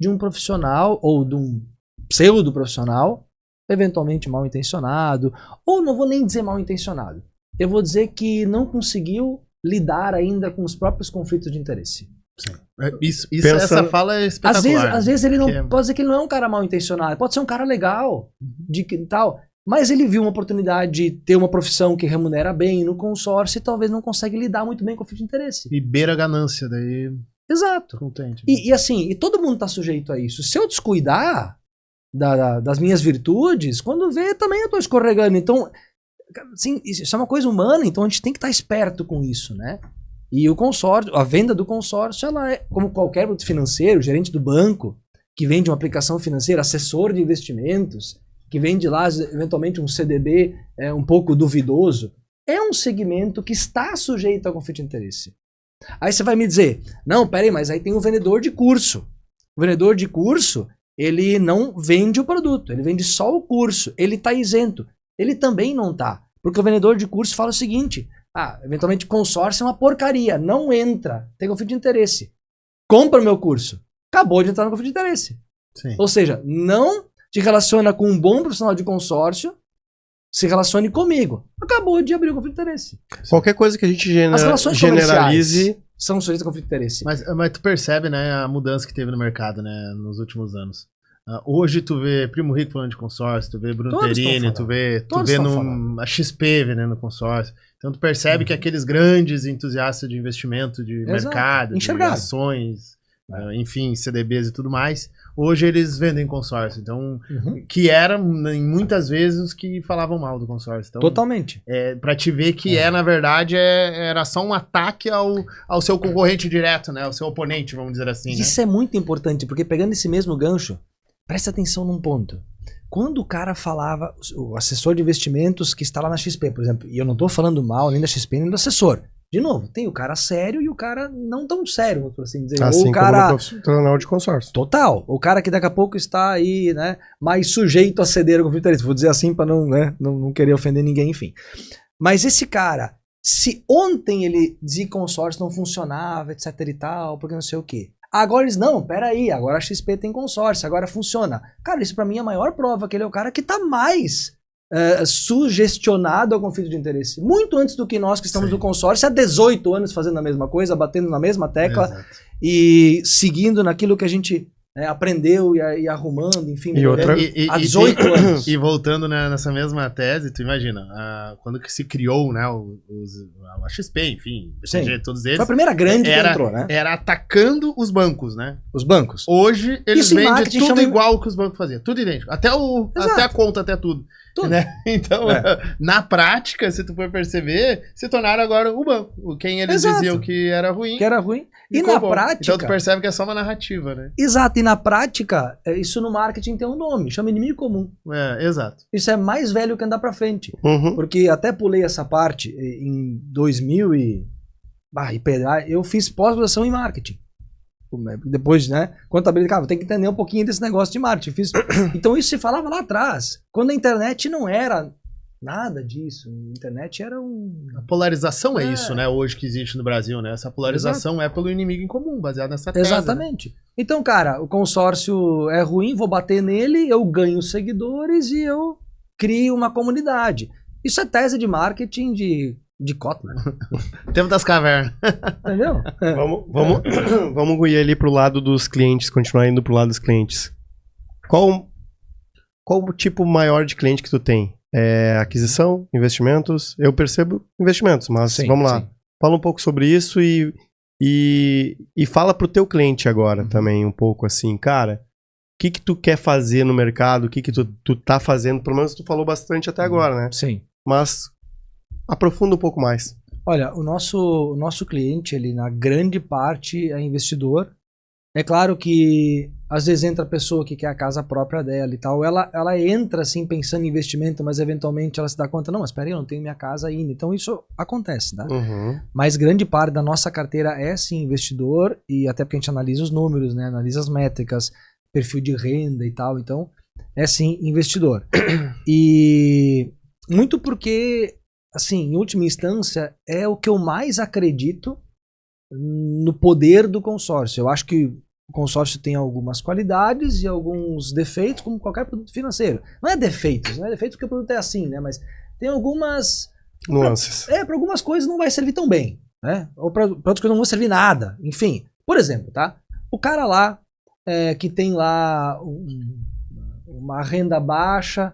Speaker 3: de um profissional ou de um pseudo profissional eventualmente mal intencionado, ou não vou nem dizer mal intencionado, eu vou dizer que não conseguiu lidar ainda com os próprios conflitos de interesse.
Speaker 2: Sim. Essa fala é espetacular.
Speaker 3: Às vezes ele não pode dizer que ele não é um cara mal intencionado, pode ser um cara legal, de tal, mas ele viu uma oportunidade de ter uma profissão que remunera bem no consórcio e talvez não consegue lidar muito bem com o conflito de interesse.
Speaker 2: E beira a ganância, daí...
Speaker 3: Exato.
Speaker 2: Contente.
Speaker 3: E assim, e todo mundo está sujeito a isso. Se eu descuidar das minhas virtudes, quando vê, também eu estou escorregando. Então, assim, isso é uma coisa humana, então a gente tem que estar esperto com isso, né? E o consórcio, a venda do consórcio, ela é como qualquer produto financeiro, gerente do banco, que vende uma aplicação financeira, assessor de investimentos, que vende lá, eventualmente, um CDB um pouco duvidoso. É um segmento que está sujeito a conflito de interesse. Aí você vai me dizer, não, peraí, mas aí tem um vendedor de curso. O vendedor de curso, ele não vende o produto, ele vende só o curso, ele está isento. Ele também não está, porque o vendedor de curso fala o seguinte, eventualmente consórcio é uma porcaria, não entra, tem conflito de interesse. Compra o meu curso. Acabou de entrar no conflito de interesse.
Speaker 2: Sim.
Speaker 3: Ou seja, não te relaciona com um bom profissional de consórcio, se relacione comigo. Acabou de abrir o conflito de interesse.
Speaker 1: Qualquer coisa que a gente
Speaker 3: As relações
Speaker 1: generalize...
Speaker 3: são sujeitas a conflito de interesse.
Speaker 2: Mas tu percebe, né, a mudança que teve no mercado, né, nos últimos anos. Hoje tu vê Primo Rico falando de consórcio, tu vê Bruno Perini, tu vê a XP vendendo consórcio. Então tu percebe que aqueles grandes entusiastas de investimento, de mercado, de ações, enfim, CDBs e tudo mais, hoje eles vendem consórcio. Então, que era muitas vezes os que falavam mal do consórcio. Então,
Speaker 3: totalmente.
Speaker 2: Pra te ver que na verdade, era só um ataque ao seu concorrente direto, né? Ao seu oponente, vamos dizer assim.
Speaker 3: Isso é muito importante, porque pegando esse mesmo gancho, presta atenção num ponto. Quando o cara falava, o assessor de investimentos que está lá na XP, por exemplo, e eu não estou falando mal nem da XP nem do assessor. De novo, tem o cara sério e o cara não tão sério, por assim dizer.
Speaker 1: Assim
Speaker 3: ou o cara
Speaker 1: como profissional de consórcio.
Speaker 3: Total. O cara que daqui a pouco está aí, né, mais sujeito a ceder ao conflito de interesse. Vou dizer assim para não querer ofender ninguém, enfim. Mas esse cara, se ontem ele dizia que consórcio não funcionava, etc e tal, porque não sei o quê. Agora eles, não, peraí, agora a XP tem consórcio, agora funciona. Cara, isso pra mim é a maior prova que ele é o cara que tá mais sugestionado ao conflito de interesse. Muito antes do que nós que estamos no consórcio, há 18 anos fazendo a mesma coisa, batendo na mesma tecla e seguindo naquilo que a gente aprendeu e arrumando, enfim, há 18 anos.
Speaker 2: E voltando nessa mesma tese, tu imagina, quando que se criou, né, a XP, enfim, BTG, todos eles.
Speaker 3: Foi a primeira grande que entrou, né?
Speaker 2: Era atacando os bancos, né?
Speaker 3: Os bancos.
Speaker 2: Hoje eles vendem tudo igual que os bancos faziam, tudo idêntico. Até a conta, até tudo. Né? Então, na prática, se tu for perceber, se tornaram agora o banco. Quem eles diziam que era ruim.
Speaker 3: Que era ruim. E na prática...
Speaker 2: Então tu percebe que é só uma narrativa, né?
Speaker 3: Exato. E na prática, isso no marketing tem um nome. Chama inimigo comum.
Speaker 2: Exato.
Speaker 3: Isso é mais velho que andar pra frente. Porque até pulei essa parte em 2000 eu fiz pós-graduação em marketing. Depois, né, contabilidade, tem que entender um pouquinho desse negócio de marketing. Então isso se falava lá atrás, quando a internet não era nada disso. A internet era
Speaker 2: A polarização é isso, né, hoje que existe no Brasil, né? Essa polarização é pelo inimigo em comum, baseado nessa tese.
Speaker 3: Exatamente. Né? Então, cara, o consórcio é ruim, vou bater nele, eu ganho seguidores e eu crio uma comunidade. Isso é tese de marketing de Kotler.
Speaker 2: Tempo das cavernas.
Speaker 3: Entendeu?
Speaker 1: Vamos ir ali pro lado dos clientes, continuar indo pro lado dos clientes. Qual o tipo maior de cliente que tu tem? Aquisição, investimentos? Eu percebo investimentos, mas vamos lá. Sim. Fala um pouco sobre isso e fala pro teu cliente agora também um pouco assim, cara, o que tu quer fazer no mercado, o que tu tá fazendo, pelo menos tu falou bastante até agora, né?
Speaker 3: Sim.
Speaker 1: Mas aprofunda um pouco mais.
Speaker 3: Olha, o nosso cliente, ele na grande parte é investidor. É claro que às vezes entra a pessoa que quer a casa própria dela e tal. Ela entra assim pensando em investimento, mas eventualmente ela se dá conta, não, mas peraí, eu não tenho minha casa ainda. Então isso acontece, tá? Mas grande parte da nossa carteira é sim investidor, e até porque a gente analisa os números, né? Analisa as métricas, perfil de renda e tal. Então é sim investidor. E muito porque, assim, em última instância, é o que eu mais acredito no poder do consórcio. Eu acho que o consórcio tem algumas qualidades e alguns defeitos, como qualquer produto financeiro. Não é defeitos porque o produto é assim, né? Mas tem algumas
Speaker 1: nuances.
Speaker 3: Para algumas coisas não vai servir tão bem, né? Ou para outras coisas não vão servir nada. Enfim, por exemplo, tá? O cara lá que tem lá uma renda baixa,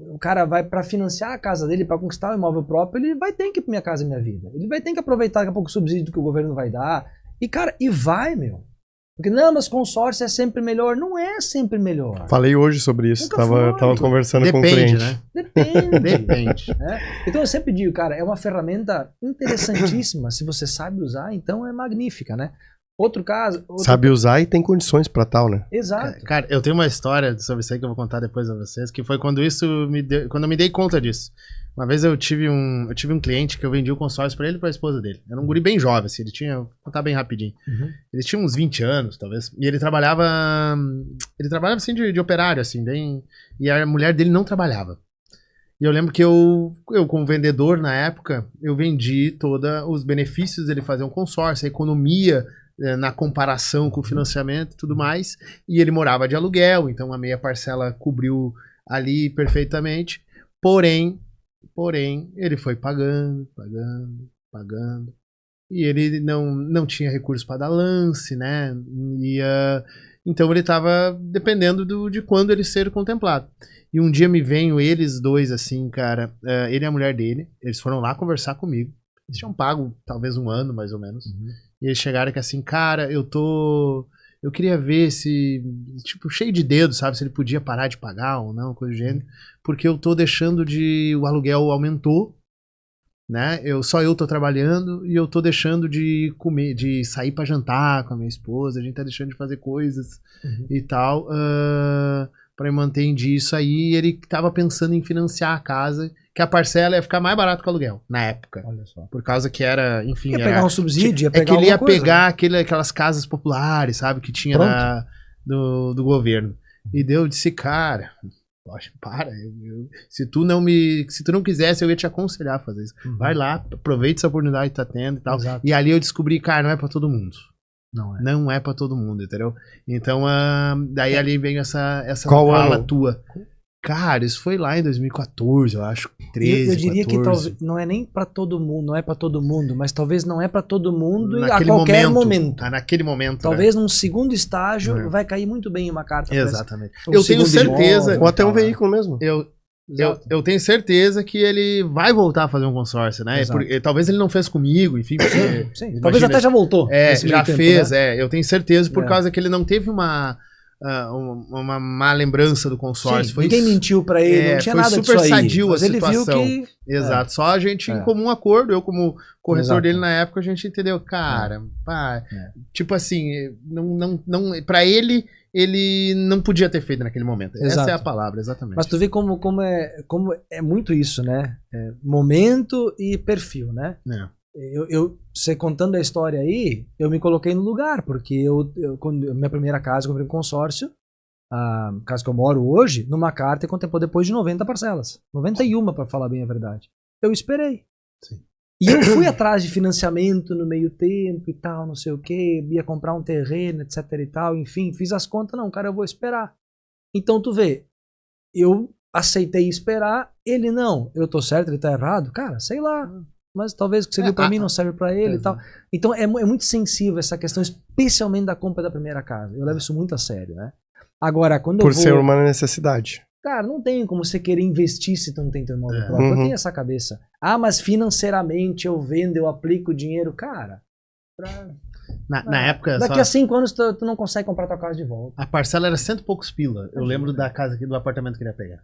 Speaker 3: o cara vai para financiar a casa dele, para conquistar o imóvel próprio, ele vai ter que ir para Minha Casa Minha Vida. Ele vai ter que aproveitar daqui a pouco o subsídio que o governo vai dar. E, cara, meu. Porque, não, mas consórcio é sempre melhor. Não é sempre melhor.
Speaker 1: Falei hoje sobre isso. Tava conversando com um
Speaker 2: Depende,
Speaker 1: cliente.
Speaker 2: né?
Speaker 3: Depende.
Speaker 2: Depende.
Speaker 3: Né? Então, eu sempre digo, cara, é uma ferramenta interessantíssima. Se você sabe usar, então é magnífica, né? Outro caso...
Speaker 1: Sabe usar e tem condições pra tal, né?
Speaker 3: Exato.
Speaker 2: Cara, eu tenho uma história sobre isso aí que eu vou contar depois a vocês, que foi quando quando eu me dei conta disso. Uma vez eu tive um cliente que eu vendi o consórcio pra ele e pra esposa dele. Era um guri bem jovem, assim, vou contar bem rapidinho. Ele tinha uns 20 anos, talvez, e ele trabalhava assim de operário, assim, e a mulher dele não trabalhava. E eu lembro que eu como vendedor na época, eu vendi todos os benefícios dele fazer um consórcio, a economia na comparação com o financiamento e tudo mais, e ele morava de aluguel, então a meia parcela cobriu ali perfeitamente, porém, ele foi pagando, e ele não tinha recurso para dar lance, né, então ele estava dependendo de quando ele ser contemplado. E um dia me veio eles dois assim, cara, ele e a mulher dele, eles foram lá conversar comigo, eles tinham pago talvez um ano mais ou menos, e eles chegaram que assim, cara, eu queria ver se, tipo, cheio de dedo, sabe, se ele podia parar de pagar ou não, coisa do gênero, porque eu tô deixando o aluguel aumentou, né, só eu tô trabalhando e eu tô deixando de comer, de sair pra jantar com a minha esposa, a gente tá deixando de fazer coisas e tal, pra manter em dia isso aí, e ele tava pensando em financiar a casa, que a parcela ia ficar mais barato que o aluguel, na época.
Speaker 3: Olha só.
Speaker 2: Por causa que era, enfim...
Speaker 3: Ia pegar um subsídio, ia pegar
Speaker 2: que ele ia
Speaker 3: alguma coisa,
Speaker 2: pegar aquelas casas populares, sabe, que tinha do governo. E eu disse, cara, poxa, se tu não quisesse, eu ia te aconselhar a fazer isso. Vai lá, aproveita essa oportunidade que tá tendo e tal.
Speaker 3: Exato.
Speaker 2: E ali eu descobri, cara, não é pra todo mundo.
Speaker 3: Não é.
Speaker 2: Não é pra todo mundo, entendeu? Então, daí ali vem essa
Speaker 1: Qual
Speaker 2: fala
Speaker 1: ano?
Speaker 2: tua. Cara, isso foi lá em 2014, eu acho, 13,
Speaker 3: Eu diria
Speaker 2: 14.
Speaker 3: que talvez não é nem pra todo mundo, não é pra todo mundo, mas talvez não é pra todo mundo
Speaker 2: Naquele
Speaker 3: a qualquer momento.
Speaker 2: naquele momento,
Speaker 3: Talvez num segundo estágio
Speaker 2: É.
Speaker 3: vai cair muito bem uma carta.
Speaker 2: Exatamente.
Speaker 3: Um
Speaker 2: Eu tenho
Speaker 3: segundo
Speaker 2: certeza...
Speaker 3: imóvel.
Speaker 1: Ou até um
Speaker 3: tal, né?
Speaker 1: veículo mesmo.
Speaker 2: Eu tenho certeza que ele vai voltar a fazer um consórcio, né?
Speaker 3: Exato.
Speaker 2: talvez ele não fez comigo, enfim. Porque,
Speaker 3: Sim, talvez até já voltou. nesse
Speaker 2: já
Speaker 3: meio tempo,
Speaker 2: fez,
Speaker 3: né?
Speaker 2: eu tenho certeza por
Speaker 3: É.
Speaker 2: causa que ele não teve uma má lembrança do consórcio.
Speaker 3: Sim, ninguém mentiu pra ele, não tinha
Speaker 2: foi
Speaker 3: nada
Speaker 2: super
Speaker 3: disso aí.
Speaker 2: sadio
Speaker 3: Mas
Speaker 2: a
Speaker 3: ele viu
Speaker 2: situação.
Speaker 3: que...
Speaker 2: Exato, só a gente em comum acordo, eu como corretor
Speaker 3: Exato.
Speaker 2: dele na época, a gente entendeu, cara, tipo assim, pra ele não podia ter feito naquele momento.
Speaker 3: Exato.
Speaker 2: Essa é a palavra, exatamente.
Speaker 3: Mas tu vê como é muito isso, né? Momento e perfil, né? Você contando a história aí, eu me coloquei no lugar, porque quando minha primeira casa, eu comprei um consórcio, a casa que eu moro hoje, numa carta, e contemplou depois de 90 parcelas. 91, para falar bem a verdade. Eu esperei.
Speaker 2: Sim.
Speaker 3: E eu fui atrás de financiamento no meio tempo e tal, não sei o que, ia comprar um terreno, etc e tal, enfim, fiz as contas, não, cara, eu vou esperar. Então tu vê, eu aceitei esperar, ele não, eu tô certo, ele tá errado, cara, sei lá. Mas talvez o que serviu pra mim não serve pra ele e tal. Então é muito sensível essa questão, especialmente da compra da primeira casa. Eu levo isso muito a sério, né? Agora, quando
Speaker 1: Por ser uma necessidade.
Speaker 3: Cara, não tem como você querer investir se tu não tem teu imóvel próprio. Eu tenho essa cabeça. Ah, mas financeiramente eu vendo, eu aplico dinheiro. Cara,
Speaker 2: na época...
Speaker 3: daqui a 5 anos tu não consegue comprar tua casa de volta.
Speaker 2: A parcela era 100 e poucos pila. Eu lembro da casa aqui, do apartamento que ele ia pegar.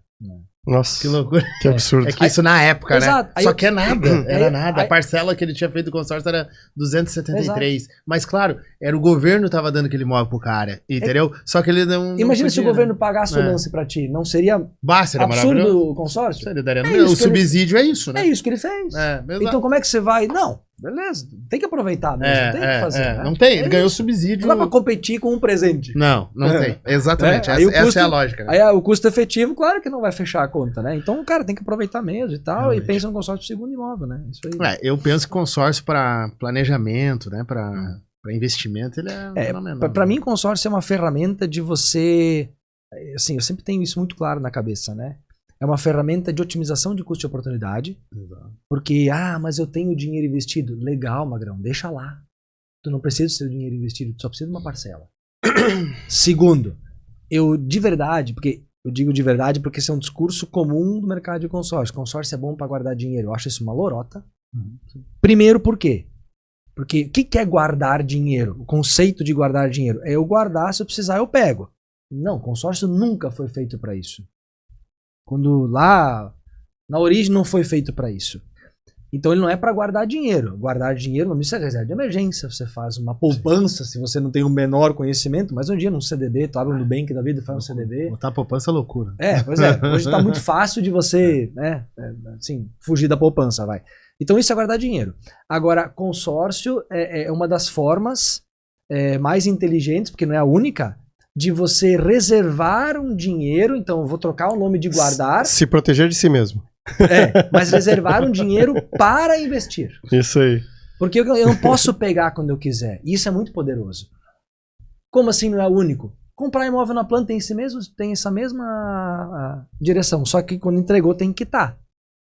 Speaker 1: Nossa,
Speaker 2: Que loucura.
Speaker 1: que absurdo.
Speaker 2: É que isso na época,
Speaker 3: Exato.
Speaker 2: né? Só que é nada. Era nada.
Speaker 3: aí-
Speaker 2: A parcela que ele tinha feito do consórcio era 273. Mas, claro, era o governo que tava dando aquele imóvel pro cara. Entendeu? Só que ele não.
Speaker 3: Imagina
Speaker 2: não
Speaker 3: se o
Speaker 2: podia,
Speaker 3: governo
Speaker 2: né?
Speaker 3: pagasse o lance pra ti. Não seria
Speaker 2: Seria maravilhoso.
Speaker 3: absurdo o consórcio?
Speaker 2: Ele daria
Speaker 3: É
Speaker 2: o
Speaker 3: isso que
Speaker 2: subsídio é isso, né?
Speaker 3: É isso que ele fez.
Speaker 2: Exato.
Speaker 3: Então como é que você vai... Não, beleza, tem que aproveitar mesmo, tem que fazer. Né?
Speaker 2: Não tem, ele ganhou
Speaker 3: isso.
Speaker 2: subsídio.
Speaker 3: Não dá pra competir com um presente.
Speaker 2: Não tem. Exatamente.
Speaker 3: Aí o
Speaker 2: Essa
Speaker 3: custo-
Speaker 2: é a lógica. Né?
Speaker 3: Aí o custo efetivo, claro que não vai fechar a conta, né? Então o cara tem que aproveitar mesmo e tal,
Speaker 2: Realmente.
Speaker 3: e pensa no consórcio do segundo imóvel, né? Isso aí.
Speaker 2: Eu penso que consórcio para planejamento, né? Para Para investimento, ele é fenomenal.
Speaker 3: Para mim, consórcio é uma ferramenta de você... Assim, eu sempre tenho isso muito claro na cabeça, né? É uma ferramenta de otimização de custo de oportunidade.
Speaker 2: Exato.
Speaker 3: Porque, mas eu tenho dinheiro investido. Legal, Magrão, deixa lá. Tu não precisa do seu dinheiro investido, tu só precisa de uma parcela. Segundo, eu de verdade, porque eu digo de verdade porque esse é um discurso comum do mercado de consórcio. Consórcio é bom para guardar dinheiro. Eu acho isso uma lorota. Primeiro, por quê? Porque o que é guardar dinheiro? O conceito de guardar dinheiro é eu guardar, se eu precisar eu pego. Não, consórcio nunca foi feito para isso. Quando lá na origem não foi feito para isso. Então ele não é para guardar dinheiro. Guardar dinheiro, não é reserva de emergência. Você faz uma poupança se você não tem o menor conhecimento, mas um dia num CDB, tu abre um Nubank da vida e faz um CDB.
Speaker 2: Botar poupança é loucura.
Speaker 3: Pois é. Hoje está muito fácil de você, assim, fugir da poupança, vai. Então isso é guardar dinheiro. Agora, consórcio é uma das formas mais inteligentes, porque não é a única, de você reservar um dinheiro. Então eu vou trocar o nome de guardar.
Speaker 1: Se proteger de si mesmo.
Speaker 3: Mas reservar um dinheiro para investir.
Speaker 1: Isso aí.
Speaker 3: Porque eu não posso pegar quando eu quiser. E isso é muito poderoso. Como assim não é o único? Comprar imóvel na planta tem essa mesma direção. Só que quando entregou tem que quitar.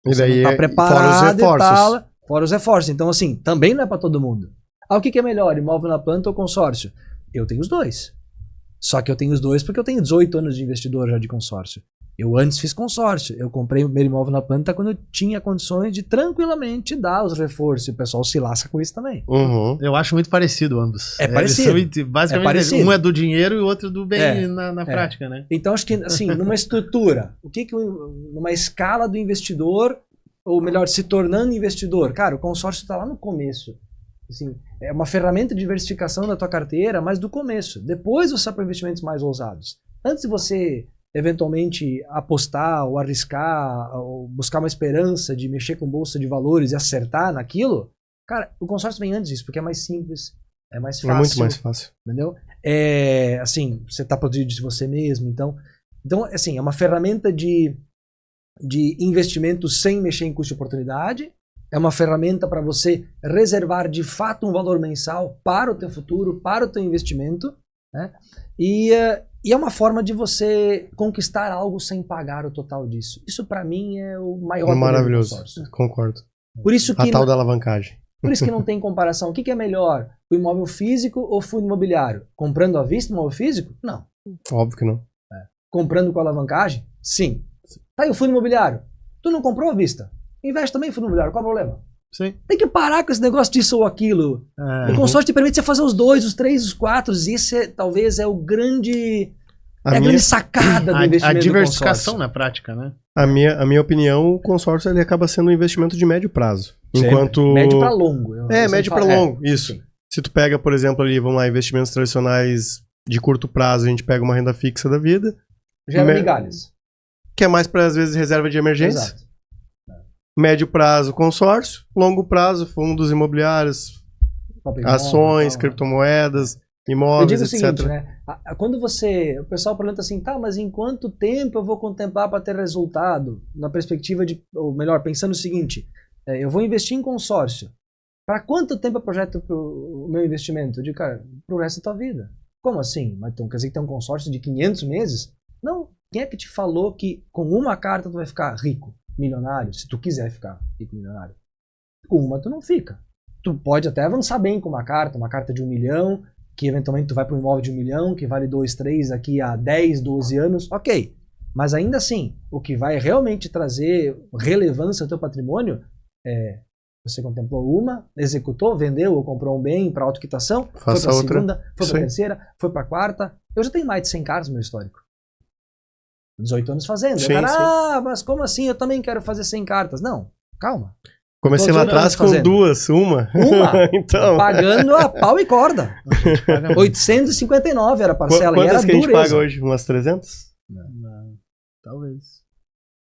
Speaker 1: E daí
Speaker 3: não tá preparado
Speaker 1: fora os reforços.
Speaker 3: Fora os reforços. Então assim, também não é para todo mundo. O que é melhor, imóvel na planta ou consórcio? Eu tenho os dois. Só que eu tenho os dois porque eu tenho 18 anos de investidor já de consórcio. Eu antes fiz consórcio. Eu comprei o primeiro imóvel na planta quando eu tinha condições de tranquilamente dar os reforços. E o pessoal se lasca com isso também.
Speaker 1: Uhum.
Speaker 2: Eu acho muito parecido ambos.
Speaker 3: É parecido.
Speaker 2: Basicamente,
Speaker 3: parecido.
Speaker 2: um é do dinheiro e o outro do bem na prática, né?
Speaker 3: Então, acho que, assim, numa estrutura, numa escala do investidor, ou melhor, se tornando investidor, cara, o consórcio está lá no começo. Assim, é uma ferramenta de diversificação da tua carteira, mas do começo. Depois você vai para investimentos mais ousados. Antes de você eventualmente apostar ou arriscar ou buscar uma esperança de mexer com bolsa de valores e acertar naquilo, cara, o consórcio vem antes disso, porque é mais simples, é mais fácil.
Speaker 1: É muito mais fácil.
Speaker 3: Entendeu? Assim, você está protegido de você mesmo, então assim, é uma ferramenta de investimento sem mexer em custo de oportunidade, é uma ferramenta para você reservar de fato um valor mensal para o teu futuro, para o teu investimento, né? E é uma forma de você conquistar algo sem pagar o total disso. Isso para mim é o maior
Speaker 1: maravilhoso.
Speaker 3: do consórcio.
Speaker 1: Concordo.
Speaker 3: Por isso que
Speaker 1: a tal da alavancagem.
Speaker 3: Por isso que não tem comparação. O que é melhor? O imóvel físico ou fundo imobiliário? Comprando à vista o imóvel físico? Não.
Speaker 1: Óbvio que não.
Speaker 3: Comprando com alavancagem? Sim. Tá aí o fundo imobiliário. Tu não comprou à vista? Investe também em fundo imobiliário. Qual é o problema?
Speaker 2: Sim.
Speaker 3: Tem que parar com esse negócio disso ou aquilo. O consórcio te permite você fazer os 2, os 3, os 4. E esse talvez é o grande... a grande sacada do investimento.
Speaker 2: A diversificação na prática, né?
Speaker 1: A minha opinião, o consórcio ele acaba sendo um investimento de médio prazo.
Speaker 3: Sempre.
Speaker 1: Enquanto...
Speaker 3: Médio para longo.
Speaker 1: Médio para longo, isso. Sim. Se tu pega, por exemplo, ali, vamos lá, investimentos tradicionais de curto prazo, a gente pega uma renda fixa da vida.
Speaker 3: Gera migalhas.
Speaker 1: Que é mais para, às vezes, reserva de emergência.
Speaker 3: Exato.
Speaker 1: Médio prazo, consórcio. Longo prazo, fundos imobiliários, ações, criptomoedas, imóveis, etc.
Speaker 3: Eu digo o seguinte, né? Quando o pessoal pergunta assim, tá, mas em quanto tempo eu vou contemplar para ter resultado? Na perspectiva de, ou melhor, pensando o seguinte, eu vou investir em consórcio. Para quanto tempo eu projeto o meu investimento? Eu digo, cara, pro resto da tua vida. Como assim? Mas então, quer dizer que tem um consórcio de 500 meses? Não. Quem é que te falou que com uma carta tu vai ficar rico, milionário, se tu quiser ficar rico, milionário? Com uma tu não fica. Tu pode até avançar bem com uma carta de 1 milhão, que eventualmente tu vai para um imóvel de 1 milhão, que vale 2, 3 daqui a 10, 12 anos, ok. Mas ainda assim, o que vai realmente trazer relevância ao teu patrimônio é você contemplou uma, executou, vendeu ou comprou um bem para autoquitação, foi para a segunda, foi para a terceira, foi para a quarta. Eu já tenho mais de 100 cartas no meu histórico. 18 anos fazendo.
Speaker 1: Sim,
Speaker 3: cara, mas como assim? Eu também quero fazer 100 cartas. Não, calma.
Speaker 1: Comecei lá atrás com duas, uma.
Speaker 3: Então. Pagando a pau e corda. 859 era a parcela.
Speaker 1: Quantas
Speaker 3: e era
Speaker 1: que a gente
Speaker 3: dureza.
Speaker 1: paga hoje? Umas 300?
Speaker 2: Não. Talvez.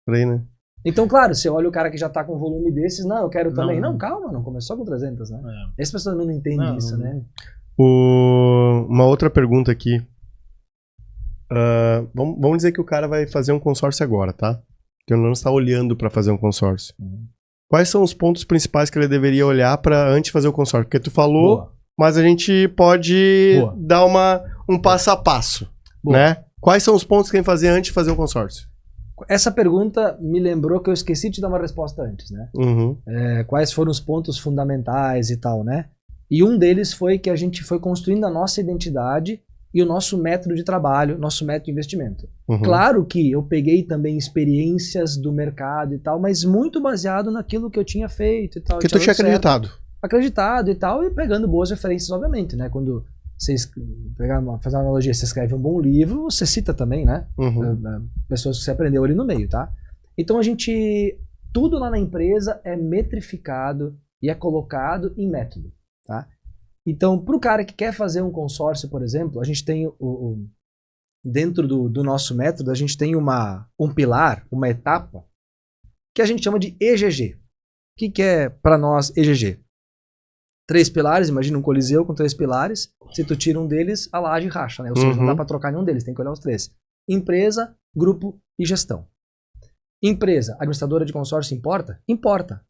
Speaker 1: Por aí, né?
Speaker 3: Então, claro, você olha o cara que já tá com volume desses, não, eu quero também. Não, calma, não começou com 300, né? Esse pessoal não entende isso, né?
Speaker 1: Uma outra pergunta aqui. Vamos dizer que o cara vai fazer um consórcio agora, tá? Que ele não está olhando para fazer um consórcio. Quais são os pontos principais que ele deveria olhar para antes de fazer o consórcio? Porque tu falou mas a gente pode
Speaker 3: Boa.
Speaker 1: dar um passo a passo,
Speaker 3: Boa.
Speaker 1: né? Quais são os pontos que tem que fazer antes de fazer um consórcio?
Speaker 3: Essa pergunta me lembrou que eu esqueci de dar uma resposta antes, né?
Speaker 1: Uhum.
Speaker 3: Quais foram os pontos fundamentais e tal, né? E um deles foi que a gente foi construindo a nossa identidade e o nosso método de trabalho, nosso método de investimento.
Speaker 1: Uhum.
Speaker 3: Claro que eu peguei também experiências do mercado e tal, mas muito baseado naquilo que eu tinha feito e tal.
Speaker 1: Que tu tinha acreditado.
Speaker 3: Acreditado e tal, e pegando boas referências, obviamente, né? Quando vocês fazer uma analogia, você escreve um bom livro, você cita também, né?
Speaker 1: Uhum.
Speaker 3: Pessoas que você aprendeu ali no meio, tá? Então tudo lá na empresa é metrificado e é colocado em método, tá? Então, para o cara que quer fazer um consórcio, por exemplo, a gente tem dentro do nosso método, a gente tem um pilar, uma etapa, que a gente chama de EGG. O que é para nós EGG? 3 pilares, imagina um coliseu com 3 pilares, se tu tira um deles, a laje racha, né? Ou seja, não dá para trocar nenhum deles, tem que olhar os 3. Empresa, grupo e gestão. Empresa, administradora de consórcio importa? Importa.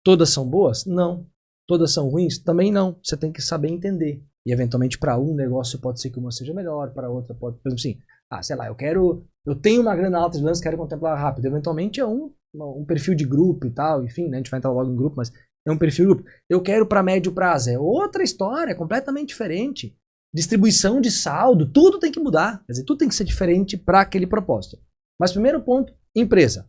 Speaker 3: Todas são boas? Não. Todas são ruins? Também não. Você tem que saber entender. E eventualmente para um negócio pode ser que uma seja melhor, para outra pode, por exemplo assim, sei lá, eu tenho uma grana alta de lance, quero contemplar rápido. Eventualmente é um perfil de grupo e tal, enfim, né? A gente vai entrar logo em grupo, mas é um perfil de grupo. Eu quero para médio prazo, é outra história, é completamente diferente. Distribuição de saldo, tudo tem que mudar. Quer dizer, tudo tem que ser diferente para aquele propósito. Mas primeiro ponto, empresa.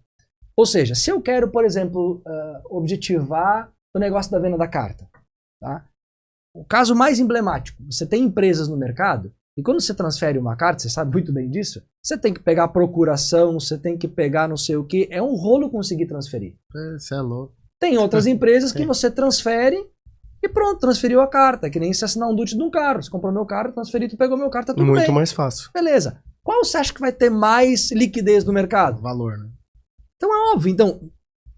Speaker 3: Ou seja, se eu quero, por exemplo, objetivar o negócio da venda da carta, tá? O caso mais emblemático, você tem empresas no mercado, e quando você transfere uma carta, você sabe muito bem disso, você tem que pegar a procuração, você tem que pegar não sei o que, é um rolo conseguir transferir.
Speaker 2: Você é louco.
Speaker 3: Tem outras empresas que você transfere e pronto, transferiu a carta, que nem se assinar um DUT de um carro. Você comprou meu carro, transferiu, tu pegou meu carro, tá tudo bem.
Speaker 1: Muito mais fácil.
Speaker 3: Beleza. Qual você acha que vai ter mais liquidez no mercado?
Speaker 2: Valor, né?
Speaker 3: Então é óbvio. Então,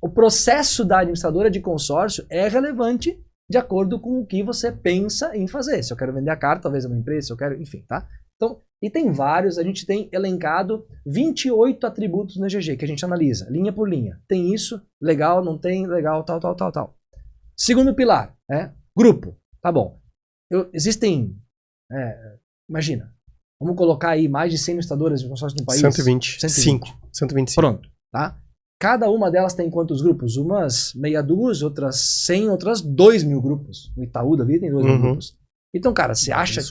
Speaker 3: o processo da administradora de consórcio é relevante de acordo com o que você pensa em fazer. Se eu quero vender a carta, talvez é uma empresa, se eu quero, enfim, tá? Então, e tem vários, a gente tem elencado 28 atributos no EGG que a gente analisa, linha por linha. Tem isso, legal, não tem, legal, tal. Segundo pilar, grupo. Tá bom. Existem, imagina, vamos colocar aí mais de 100 administradoras de consórcio no país.
Speaker 1: 125.
Speaker 3: Pronto, tá? Cada uma delas tem quantos grupos? Umas meia dúzia, outras 100, outras 2.000 grupos. O Itaú da vida tem 2.000 grupos. Então, cara, você acha...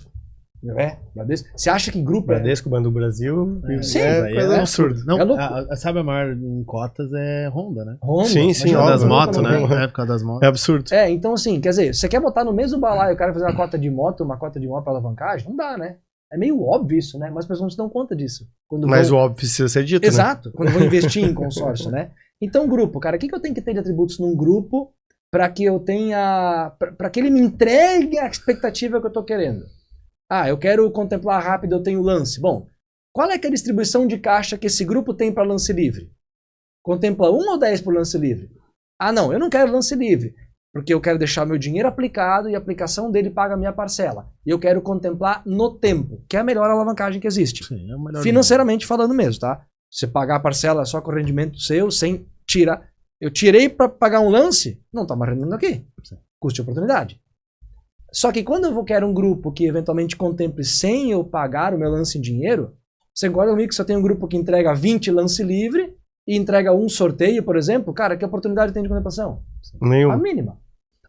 Speaker 3: Bradesco. Você acha que grupo
Speaker 1: Bradesco, Banco do Brasil...
Speaker 3: Sim,
Speaker 1: coisa absurda.
Speaker 2: Não, sabe a maior em cotas é Honda, né?
Speaker 3: Honda.
Speaker 1: Sim,
Speaker 2: Ó, das motos, né?
Speaker 1: Não.
Speaker 2: Na época das motos.
Speaker 1: É absurdo.
Speaker 3: Então assim, quer dizer, você quer botar no mesmo balaio o cara fazer uma cota de moto para alavancagem? Não dá, né? É meio óbvio isso, né? Mas as pessoas não se dão conta disso.
Speaker 1: Mas o óbvio precisa ser dito,
Speaker 3: Exato, quando eu vou investir em consórcio, né? Então, grupo, cara, o que eu tenho que ter de atributos num grupo para que eu tenha... para que ele me entregue a expectativa que eu tô querendo? Eu quero contemplar rápido, eu tenho lance. Bom, qual é que é a distribuição de caixa que esse grupo tem para lance livre? Contempla 1 ou 10 por lance livre? Não, eu não quero lance livre, porque eu quero deixar meu dinheiro aplicado e a aplicação dele paga a minha parcela. E eu quero contemplar no tempo, que é a melhor alavancagem que existe.
Speaker 2: Sim, é o melhor
Speaker 3: financeiramente falando mesmo, tá? Você pagar a parcela só com o rendimento seu, sem tirar. Eu tirei para pagar um lance, não tá mais rendendo aqui. Custo de oportunidade. Só que quando eu quero um grupo que eventualmente contemple sem eu pagar o meu lance em dinheiro, você concorda comigo que se eu tenho um grupo que entrega 20 lance livre e entrega um sorteio, por exemplo, cara, que oportunidade tem de contemplação?
Speaker 1: Nenhum.
Speaker 3: A mínima.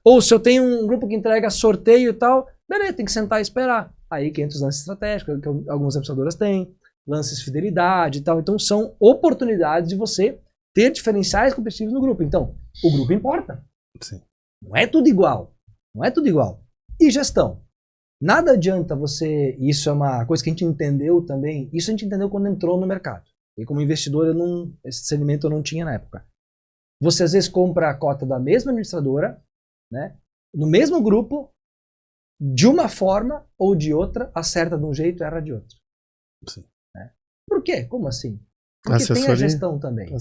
Speaker 3: Ou se eu tenho um grupo que entrega sorteio e tal, beleza, tem que sentar e esperar. Aí que entra os lances estratégicos, que algumas administradoras têm, lances fidelidade e tal. Então são oportunidades de você ter diferenciais competitivos no grupo. Então, o grupo importa.
Speaker 2: Sim.
Speaker 3: Não é tudo igual. Não é tudo igual. E gestão. Nada adianta você... Isso é uma coisa que a gente entendeu também. Isso a gente entendeu quando entrou no mercado. E como investidor, esse discernimento eu não tinha na época. Você às vezes compra a cota da mesma administradora, né? No mesmo grupo, de uma forma ou de outra, acerta de um jeito e erra de outro.
Speaker 2: Sim.
Speaker 3: Né? Por quê? Como assim? Porque tem a gestão também.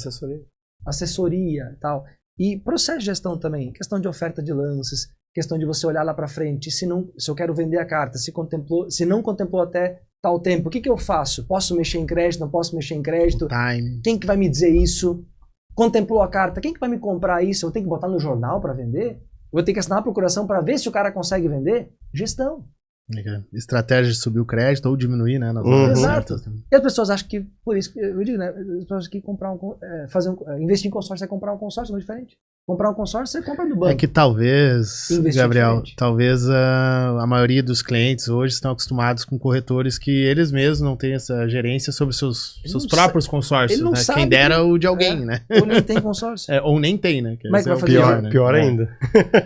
Speaker 3: Assessoria e tal. E processo de gestão também. Questão de oferta de lances, questão de você olhar lá para frente. Se eu quero vender a carta, se não contemplou até tal tempo, o que eu faço? Posso mexer em crédito? Não posso mexer em crédito?
Speaker 2: Time.
Speaker 3: Quem que vai me dizer isso? Contemplou a carta? Quem que vai me comprar isso? Eu tenho que botar no jornal para vender? Vou ter que assinar uma procuração para ver se o cara consegue vender? Gestão.
Speaker 2: Estratégia de subir o crédito ou diminuir, né?
Speaker 3: Exato. E as pessoas acham que, por isso, eu digo, né? As pessoas acham que investir em consórcio é comprar um consórcio, não é diferente. Comprar um consórcio, você compra do banco.
Speaker 2: É que talvez, Gabriel,
Speaker 3: diferente.
Speaker 2: talvez a maioria dos clientes hoje estão acostumados com corretores que eles mesmos não têm essa gerência sobre seus próprios consórcios, né? Quem dera o de alguém, né?
Speaker 3: Ou nem tem consórcio.
Speaker 2: Ou nem tem, né?
Speaker 3: Como é que vai fazer?
Speaker 1: Pior,
Speaker 2: né?
Speaker 1: pior ainda.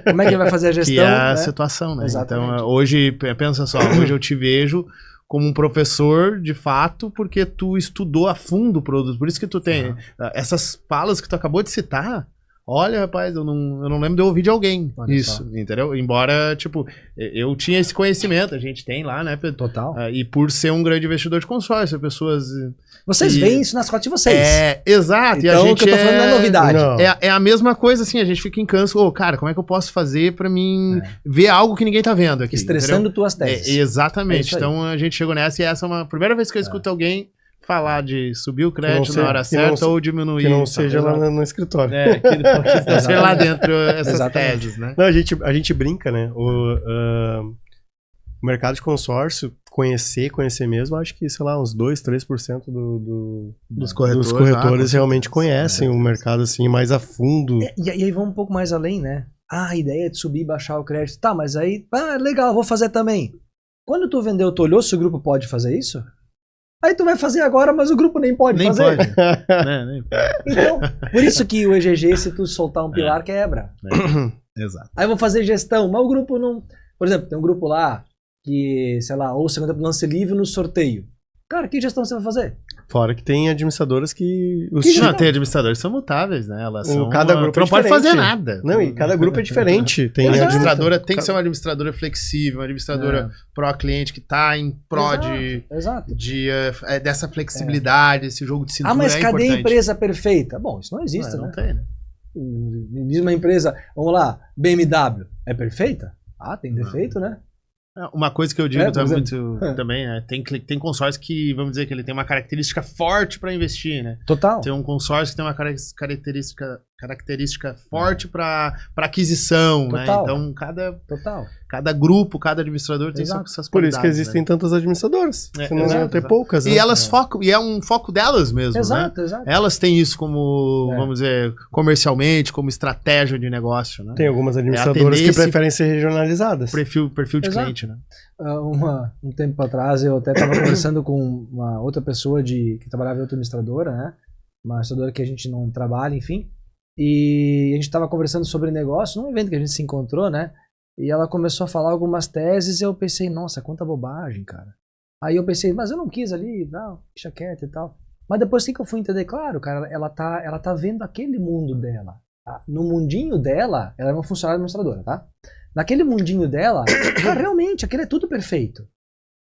Speaker 3: Como é que ele vai fazer a gestão?
Speaker 2: Que é a situação, né?
Speaker 3: Exatamente.
Speaker 2: Então, hoje, pensa só, hoje eu te vejo como um professor, de fato, porque tu estudou a fundo o produto. Por isso que tu tem essas falas que tu acabou de citar. Olha, rapaz, eu não lembro de ouvir de alguém isso, entendeu? Embora, tipo, eu tinha esse conhecimento, a gente tem lá, né, Pedro?
Speaker 3: Total.
Speaker 2: E por ser um grande investidor de consórcio, pessoas...
Speaker 3: Vocês veem isso nas cotas de vocês.
Speaker 2: Exato.
Speaker 3: Então,
Speaker 2: e a gente
Speaker 3: o que eu tô falando não é novidade.
Speaker 2: É a mesma coisa, assim, a gente fica em canso. Cara, como é que eu posso fazer pra mim ver algo que ninguém tá vendo aqui?
Speaker 3: Estressando
Speaker 2: entendeu?
Speaker 3: tuas teses.
Speaker 2: Exatamente. Então, a gente chegou nessa e essa é uma primeira vez que eu escuto alguém falar de subir o crédito na hora certa ou diminuir.
Speaker 1: Que não seja lá no escritório.
Speaker 2: Que não seja lá dentro essas teses, né?
Speaker 1: Não, a gente brinca, né? O mercado de consórcio, conhecer mesmo, acho que, sei lá, uns 2, 3% dos corretores realmente conhecem o mercado assim mais a fundo.
Speaker 3: E aí vamos um pouco mais além, né? A ideia de subir e baixar o crédito. Tá, mas aí, legal, vou fazer também. Quando tu vendeu, tu olhou se o grupo pode fazer isso? Aí tu vai fazer agora, mas o grupo nem pode fazer.
Speaker 2: Nem pode.
Speaker 3: Então, por isso que o EGG, se tu soltar um pilar, quebra.
Speaker 2: Exato.
Speaker 3: Aí eu vou fazer gestão, mas o grupo não... Por exemplo, tem um grupo lá que, sei lá, ou 50% lance livre no sorteio. Cara, que gestão você vai fazer?
Speaker 1: Fora que tem administradoras que...
Speaker 2: Não, tem administradores que são mutáveis, né? Elas são...
Speaker 1: Cada grupo
Speaker 2: tu não pode fazer nada.
Speaker 1: Não, e cada grupo é diferente.
Speaker 2: Tem administradora, tem que ser uma administradora flexível, uma administradora pró-cliente que tá em pró dessa flexibilidade, esse jogo de cintura.
Speaker 3: Mas cadê a empresa perfeita? Bom, isso não existe, né?
Speaker 2: Não tem, né?
Speaker 3: Diz uma empresa, vamos lá, BMW, é perfeita? Tem defeito, né?
Speaker 2: Uma coisa que eu digo também, né? Tem consórcio que, vamos dizer que ele tem uma característica forte para investir, né?
Speaker 3: Total.
Speaker 2: Tem um consórcio que tem uma característica forte para aquisição, né? Então, cada grupo, cada administrador tem suas qualidades.
Speaker 1: Por isso que existem tantas administradoras. Senão não ter poucas.
Speaker 2: E elas focam, e é um foco delas mesmo,
Speaker 3: exato.
Speaker 2: Elas têm isso como, vamos dizer, comercialmente, como estratégia de negócio, né?
Speaker 1: Tem algumas administradoras que preferem ser regionalizadas.
Speaker 2: Perfil de cliente, né?
Speaker 3: Um tempo atrás eu até estava conversando com uma outra pessoa que trabalhava em outra administradora, né? Uma administradora que a gente não trabalha, enfim. E a gente estava conversando sobre negócio, num evento que a gente se encontrou, né? E ela começou a falar algumas teses e eu pensei, nossa, quanta bobagem, cara. Aí eu pensei, mas eu não quis ali, não, deixa quieto e tal. Mas depois que eu fui entender, claro, cara, ela tá vendo aquele mundo dela. Tá? No mundinho dela, ela é uma funcionária administradora, tá? Naquele mundinho dela, realmente, aquilo é tudo perfeito.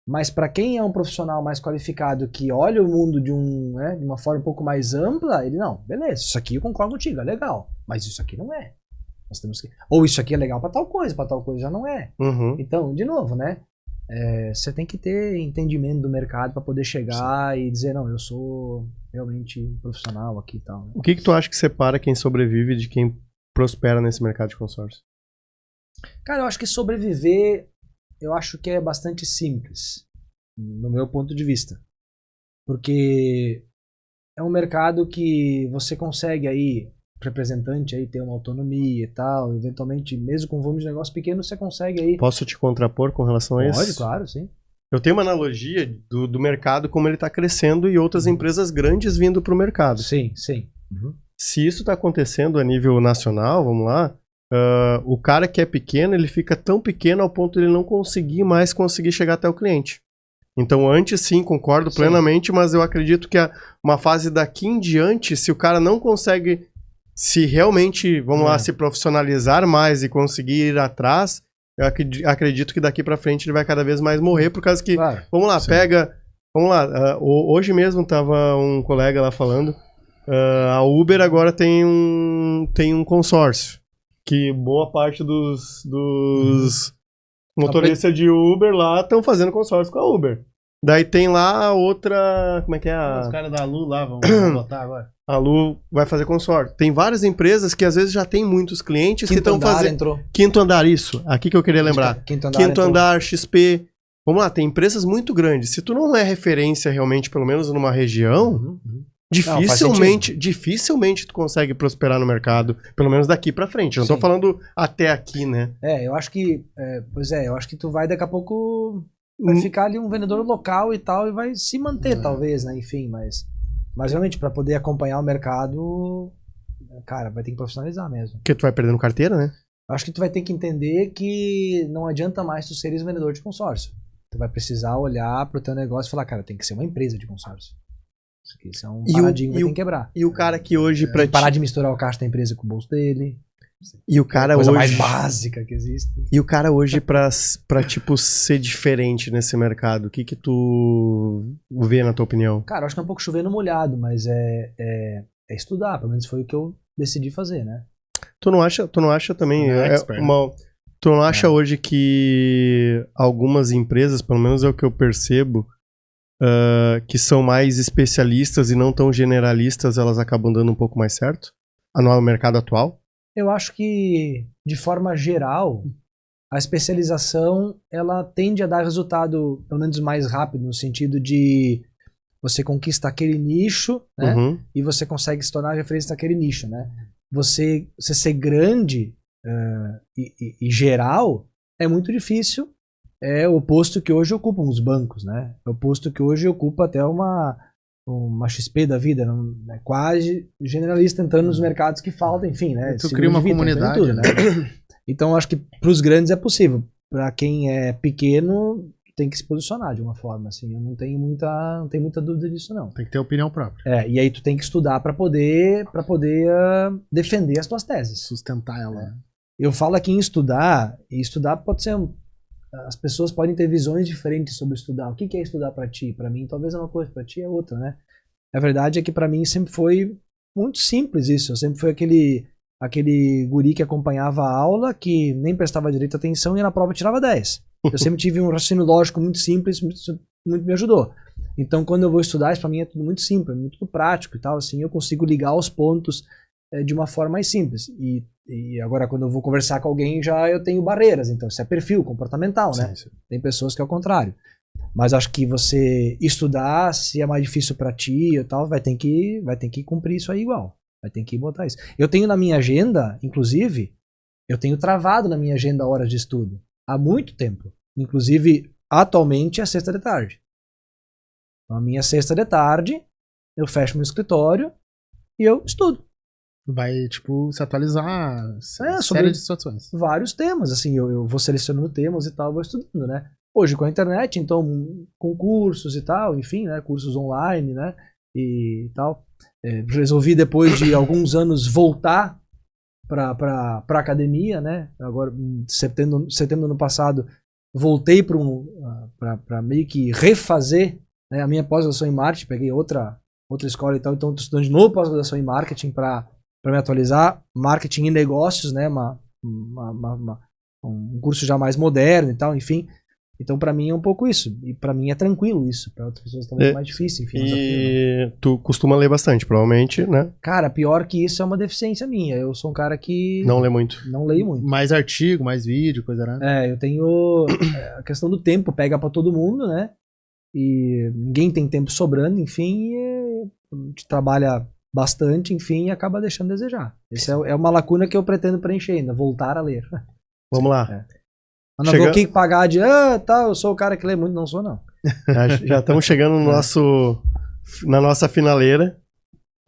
Speaker 3: Mas para quem é um profissional mais qualificado que olha o mundo de uma forma um pouco mais ampla, ele não, beleza, isso aqui eu concordo contigo, é legal, mas isso aqui não é. Nós temos que... Ou isso aqui é legal para tal coisa já não é.
Speaker 1: Uhum.
Speaker 3: Então, de novo, né? Você tem que ter entendimento do mercado para poder chegar e dizer, não, eu sou realmente profissional aqui e tal. Né?
Speaker 1: O que tu acha que separa quem sobrevive de quem prospera nesse mercado de consórcio?
Speaker 3: Cara, eu acho que sobreviver, eu acho que é bastante simples, no meu ponto de vista. Porque é um mercado que você consegue aí, representante aí, ter uma autonomia e tal, eventualmente, mesmo com volume de negócio pequeno, você consegue aí...
Speaker 1: Posso te contrapor com relação a isso?
Speaker 3: Pode, claro, sim.
Speaker 1: Eu tenho uma analogia do mercado, como ele está crescendo e outras empresas grandes vindo para o mercado.
Speaker 3: Sim. Uhum.
Speaker 1: Se isso está acontecendo a nível nacional, vamos lá, o cara que é pequeno, ele fica tão pequeno ao ponto de ele não conseguir chegar até o cliente. Então, antes sim, concordo plenamente, mas eu acredito que uma fase daqui em diante, se o cara não consegue se realmente, vamos lá, se profissionalizar mais e conseguir ir atrás, eu acredito que daqui para frente ele vai cada vez mais morrer, por causa que, vamos lá, hoje mesmo tava um colega lá falando, a Uber agora tem um consórcio, que boa parte dos motoristas de Uber lá estão fazendo consórcio com a Uber. Daí tem lá outra... Como é que é
Speaker 2: Os
Speaker 1: a...
Speaker 2: caras da Lu lá vão botar agora.
Speaker 1: A Lu vai fazer consórcio. Tem várias empresas que às vezes já tem muitos clientes que estão fazendo...
Speaker 3: Entrou.
Speaker 1: Quinto andar, isso. Aqui que eu queria lembrar.
Speaker 3: Quinto
Speaker 1: Quinto andar, XP. Vamos lá, tem empresas muito grandes. Se tu não é referência realmente, pelo menos numa região, dificilmente tu consegue prosperar no mercado, pelo menos daqui pra frente. Eu não tô falando até aqui, né?
Speaker 3: Eu acho que... eu acho que tu vai daqui a pouco... Vai ficar ali um vendedor local e tal, e vai se manter, talvez, né? Enfim, mas realmente, pra poder acompanhar o mercado, cara, vai ter que profissionalizar mesmo.
Speaker 1: Porque tu vai perdendo carteira, né?
Speaker 3: Eu acho que tu vai ter que entender que não adianta mais tu seres vendedor de consórcio. Tu vai precisar olhar pro teu negócio e falar, cara, tem que ser uma empresa de consórcio. Isso é um paradigma que tem que quebrar.
Speaker 1: E o cara que hoje...
Speaker 3: Parar de misturar o caixa da empresa com o bolso dele.
Speaker 1: E o cara
Speaker 3: coisa
Speaker 1: hoje...
Speaker 3: mais básica que existe.
Speaker 1: E o cara hoje, pra tipo, ser diferente nesse mercado, o que tu vê na tua opinião?
Speaker 3: Cara, eu acho que é um pouco chover no molhado, mas é estudar, pelo menos foi o que eu decidi fazer, né?
Speaker 1: Tu não acha também... Tu não acha hoje que algumas empresas, pelo menos é o que eu percebo, que são mais especialistas e não tão generalistas, elas acabam dando um pouco mais certo? No mercado atual?
Speaker 3: Eu acho que, de forma geral, a especialização ela tende a dar resultado, pelo menos mais rápido, no sentido de você conquista aquele nicho, né? E você consegue se tornar referência naquele nicho, né? Você ser grande e geral é muito difícil. É o posto que hoje ocupam os bancos, né? É o posto que hoje ocupa até uma XP da vida, né? Quase generalista entrando nos mercados que faltam, enfim, né?
Speaker 2: Tu cria uma comunidade,
Speaker 3: tudo, né? Então acho que para os grandes é possível. Para quem é pequeno tem que se posicionar de uma forma, assim. Eu não tenho muita dúvida disso, não.
Speaker 2: Tem que ter opinião própria.
Speaker 3: E aí tu tem que estudar para poder defender as tuas teses.
Speaker 2: Sustentar ela.
Speaker 3: Eu falo aqui em estudar, e estudar pode ser... As pessoas podem ter visões diferentes sobre estudar. O que é estudar para ti? Para mim, talvez é uma coisa, para ti é outra, né? A verdade é que para mim sempre foi muito simples isso. Eu sempre fui aquele guri que acompanhava a aula, que nem prestava direito atenção e na prova tirava 10. Eu sempre tive um raciocínio lógico muito simples, muito me ajudou. Então, quando eu vou estudar, isso para mim é tudo muito simples, muito prático e tal, assim, eu consigo ligar os pontos de uma forma mais simples. E agora, quando eu vou conversar com alguém, já eu tenho barreiras. Então, isso é perfil comportamental, né? Sim. Tem pessoas que é o contrário. Mas acho que você estudar, se é mais difícil para ti e tal, vai ter que cumprir isso aí igual. Vai ter que botar isso. Eu tenho na minha agenda, inclusive, eu tenho travado na minha agenda horas de estudo. Há muito tempo. Inclusive, atualmente é sexta de tarde. Então, a minha sexta de tarde, eu fecho meu escritório e eu estudo.
Speaker 2: Vai, tipo, se atualizar
Speaker 3: sobre
Speaker 2: série de situações.
Speaker 3: Vários temas, assim, eu vou selecionando temas e tal, vou estudando, né? Hoje com a internet, então, com cursos e tal, enfim, né? Cursos online, né? E tal. Resolvi, depois de alguns anos, voltar pra academia, né? Agora, em setembro do ano passado, voltei para meio que refazer, né, a minha pós-graduação em marketing, peguei outra escola e tal, então estou estudando de novo pós-graduação em marketing para me atualizar, marketing e negócios, né, um curso já mais moderno e tal, enfim. Então, para mim é um pouco isso. E para mim é tranquilo isso. Para outras pessoas talvez é mais difícil, enfim.
Speaker 1: E tu costuma ler bastante, provavelmente, né?
Speaker 3: Cara, pior que isso é uma deficiência minha. Eu sou um cara que...
Speaker 1: Não lê muito.
Speaker 3: Não leio muito.
Speaker 2: Mais artigo, mais vídeo, coisa, né?
Speaker 3: Eu tenho... a questão do tempo pega para todo mundo, né? E ninguém tem tempo sobrando, enfim. A gente trabalha bastante, enfim, e acaba deixando a desejar. Essa é uma lacuna que eu pretendo preencher ainda. Voltar a ler.
Speaker 1: Vamos lá.
Speaker 3: Mas não vou aqui pagar de, eu sou o cara que lê muito, não sou não.
Speaker 1: Já estamos chegando no na nossa finaleira.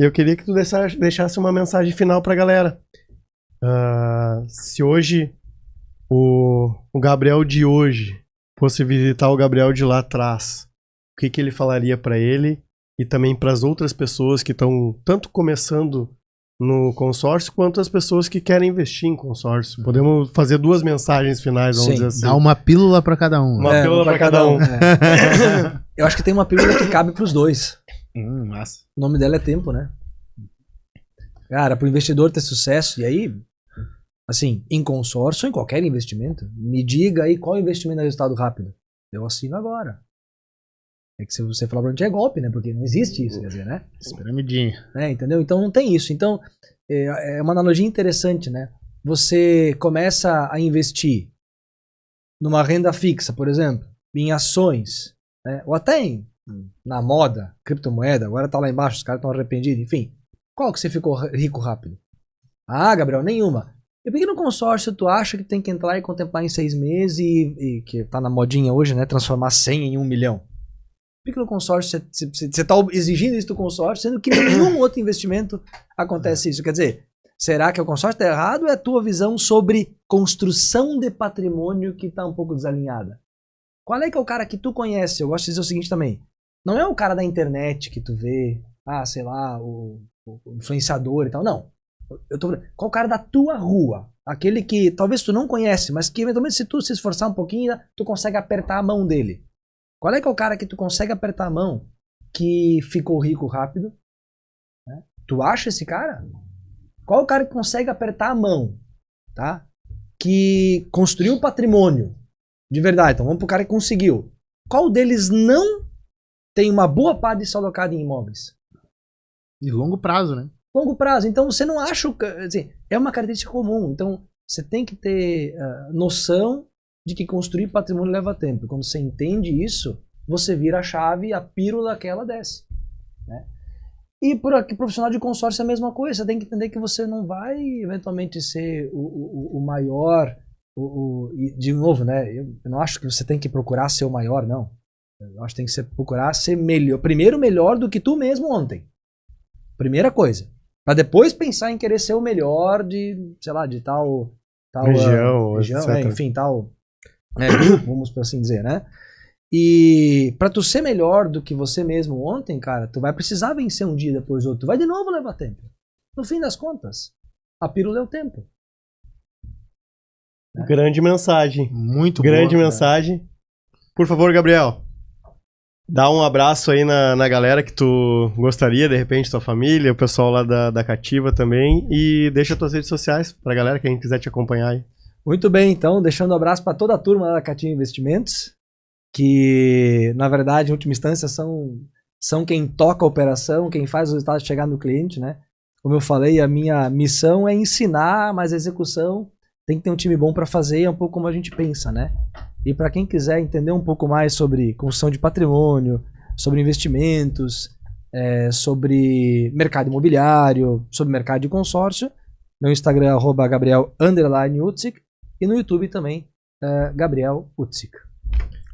Speaker 1: E eu queria que tu deixasse uma mensagem final pra galera. Se hoje o Gabriel de hoje fosse visitar o Gabriel de lá atrás, o que ele falaria pra ele e também para as outras pessoas que estão tanto começando no consórcio, quanto as pessoas que querem investir em consórcio. Podemos fazer duas mensagens finais, vamos dizer assim.
Speaker 2: Dá uma pílula para cada um.
Speaker 1: Uma pílula para cada um.
Speaker 3: Eu acho que tem uma pílula que cabe para os dois.
Speaker 2: Massa.
Speaker 3: O nome dela é tempo, né? Cara, para o investidor ter sucesso, e aí, assim, em consórcio, em qualquer investimento, me diga aí qual investimento é resultado rápido. Eu assino agora. É que se você falar pra gente é golpe, né? Porque não existe isso, quer dizer, né?
Speaker 2: Piramidinha.
Speaker 3: Entendeu? Então não tem isso. Então é uma analogia interessante, né? Você começa a investir numa renda fixa, por exemplo, em ações, né? Ou até na moda, criptomoeda, agora tá lá embaixo, os caras estão arrependidos, enfim. Qual que você ficou rico rápido? Ah, Gabriel, nenhuma. E por que no consórcio tu acha que tem que entrar e contemplar em 6 meses e que tá na modinha hoje, né? Transformar 100 em 1 milhão? Por que no consórcio você tá exigindo isso do consórcio, sendo que nenhum outro investimento acontece isso? Quer dizer, será que o consórcio tá errado ou é a tua visão sobre construção de patrimônio que tá um pouco desalinhada? Qual é que é o cara que tu conhece? Eu gosto de dizer o seguinte também. Não é o cara da internet que tu vê, sei lá, o influenciador e tal, não. Eu tô falando, qual o cara da tua rua? Aquele que talvez tu não conhece, mas que eventualmente se tu se esforçar um pouquinho, tu consegue apertar a mão dele. Qual é que é o cara que tu consegue apertar a mão que ficou rico rápido? Né? Tu acha esse cara? Qual é o cara que consegue apertar a mão, tá? Que construiu patrimônio de verdade? Então vamos pro cara que conseguiu. Qual deles não tem uma boa parte disso alocada em imóveis?
Speaker 2: De longo prazo, né?
Speaker 3: Longo prazo. Então você não acha... Assim, é uma característica comum. Então você tem que ter noção de que construir patrimônio leva tempo. Quando você entende isso, você vira a chave e a pílula aquela desce. Né? E por aqui, profissional de consórcio é a mesma coisa. Você tem que entender que você não vai eventualmente ser o maior. De novo, né? Eu não acho que você tem que procurar ser o maior, não. Eu acho que tem que procurar ser melhor. Primeiro, melhor do que tu mesmo ontem. Primeira coisa. Para depois pensar em querer ser o melhor de, sei lá, de tal
Speaker 1: região,
Speaker 3: enfim, tal grupo, vamos assim dizer, né? E para tu ser melhor do que você mesmo ontem, cara, tu vai precisar vencer um dia depois do outro. Tu vai de novo levar tempo. No fim das contas, a pílula é o tempo.
Speaker 1: Né? Grande mensagem.
Speaker 2: Muito
Speaker 1: grande
Speaker 2: boa,
Speaker 1: mensagem. Por favor, Gabriel, dá um abraço aí na galera que tu gostaria, de repente, tua família, o pessoal lá da Cativa também, e deixa tuas redes sociais pra galera, quem quiser te acompanhar aí.
Speaker 3: Muito bem, então, deixando um abraço para toda a turma da Cativa Investimentos, que, na verdade, em última instância, são quem toca a operação, quem faz os resultados chegar no cliente, né? Como eu falei, a minha missão é ensinar, mas a execução tem que ter um time bom para fazer, é um pouco como a gente pensa, né? E para quem quiser entender um pouco mais sobre construção de patrimônio, sobre investimentos, sobre mercado imobiliário, sobre mercado de consórcio, meu Instagram é @Gabriel_Utzik e no YouTube também, Gabriel Utzik.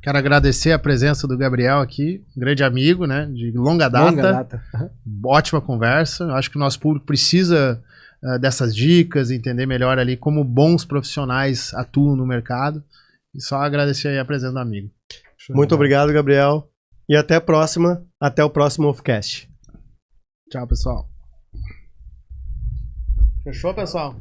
Speaker 2: Quero agradecer a presença do Gabriel aqui, um grande amigo, né, de longa data. Ótima conversa. Acho que o nosso público precisa dessas dicas, entender melhor ali como bons profissionais atuam no mercado. E só agradecer aí a presença do amigo.
Speaker 1: Muito obrigado, Gabriel. E até a próxima. Até o próximo Offcast.
Speaker 2: Tchau, pessoal. Fechou, pessoal?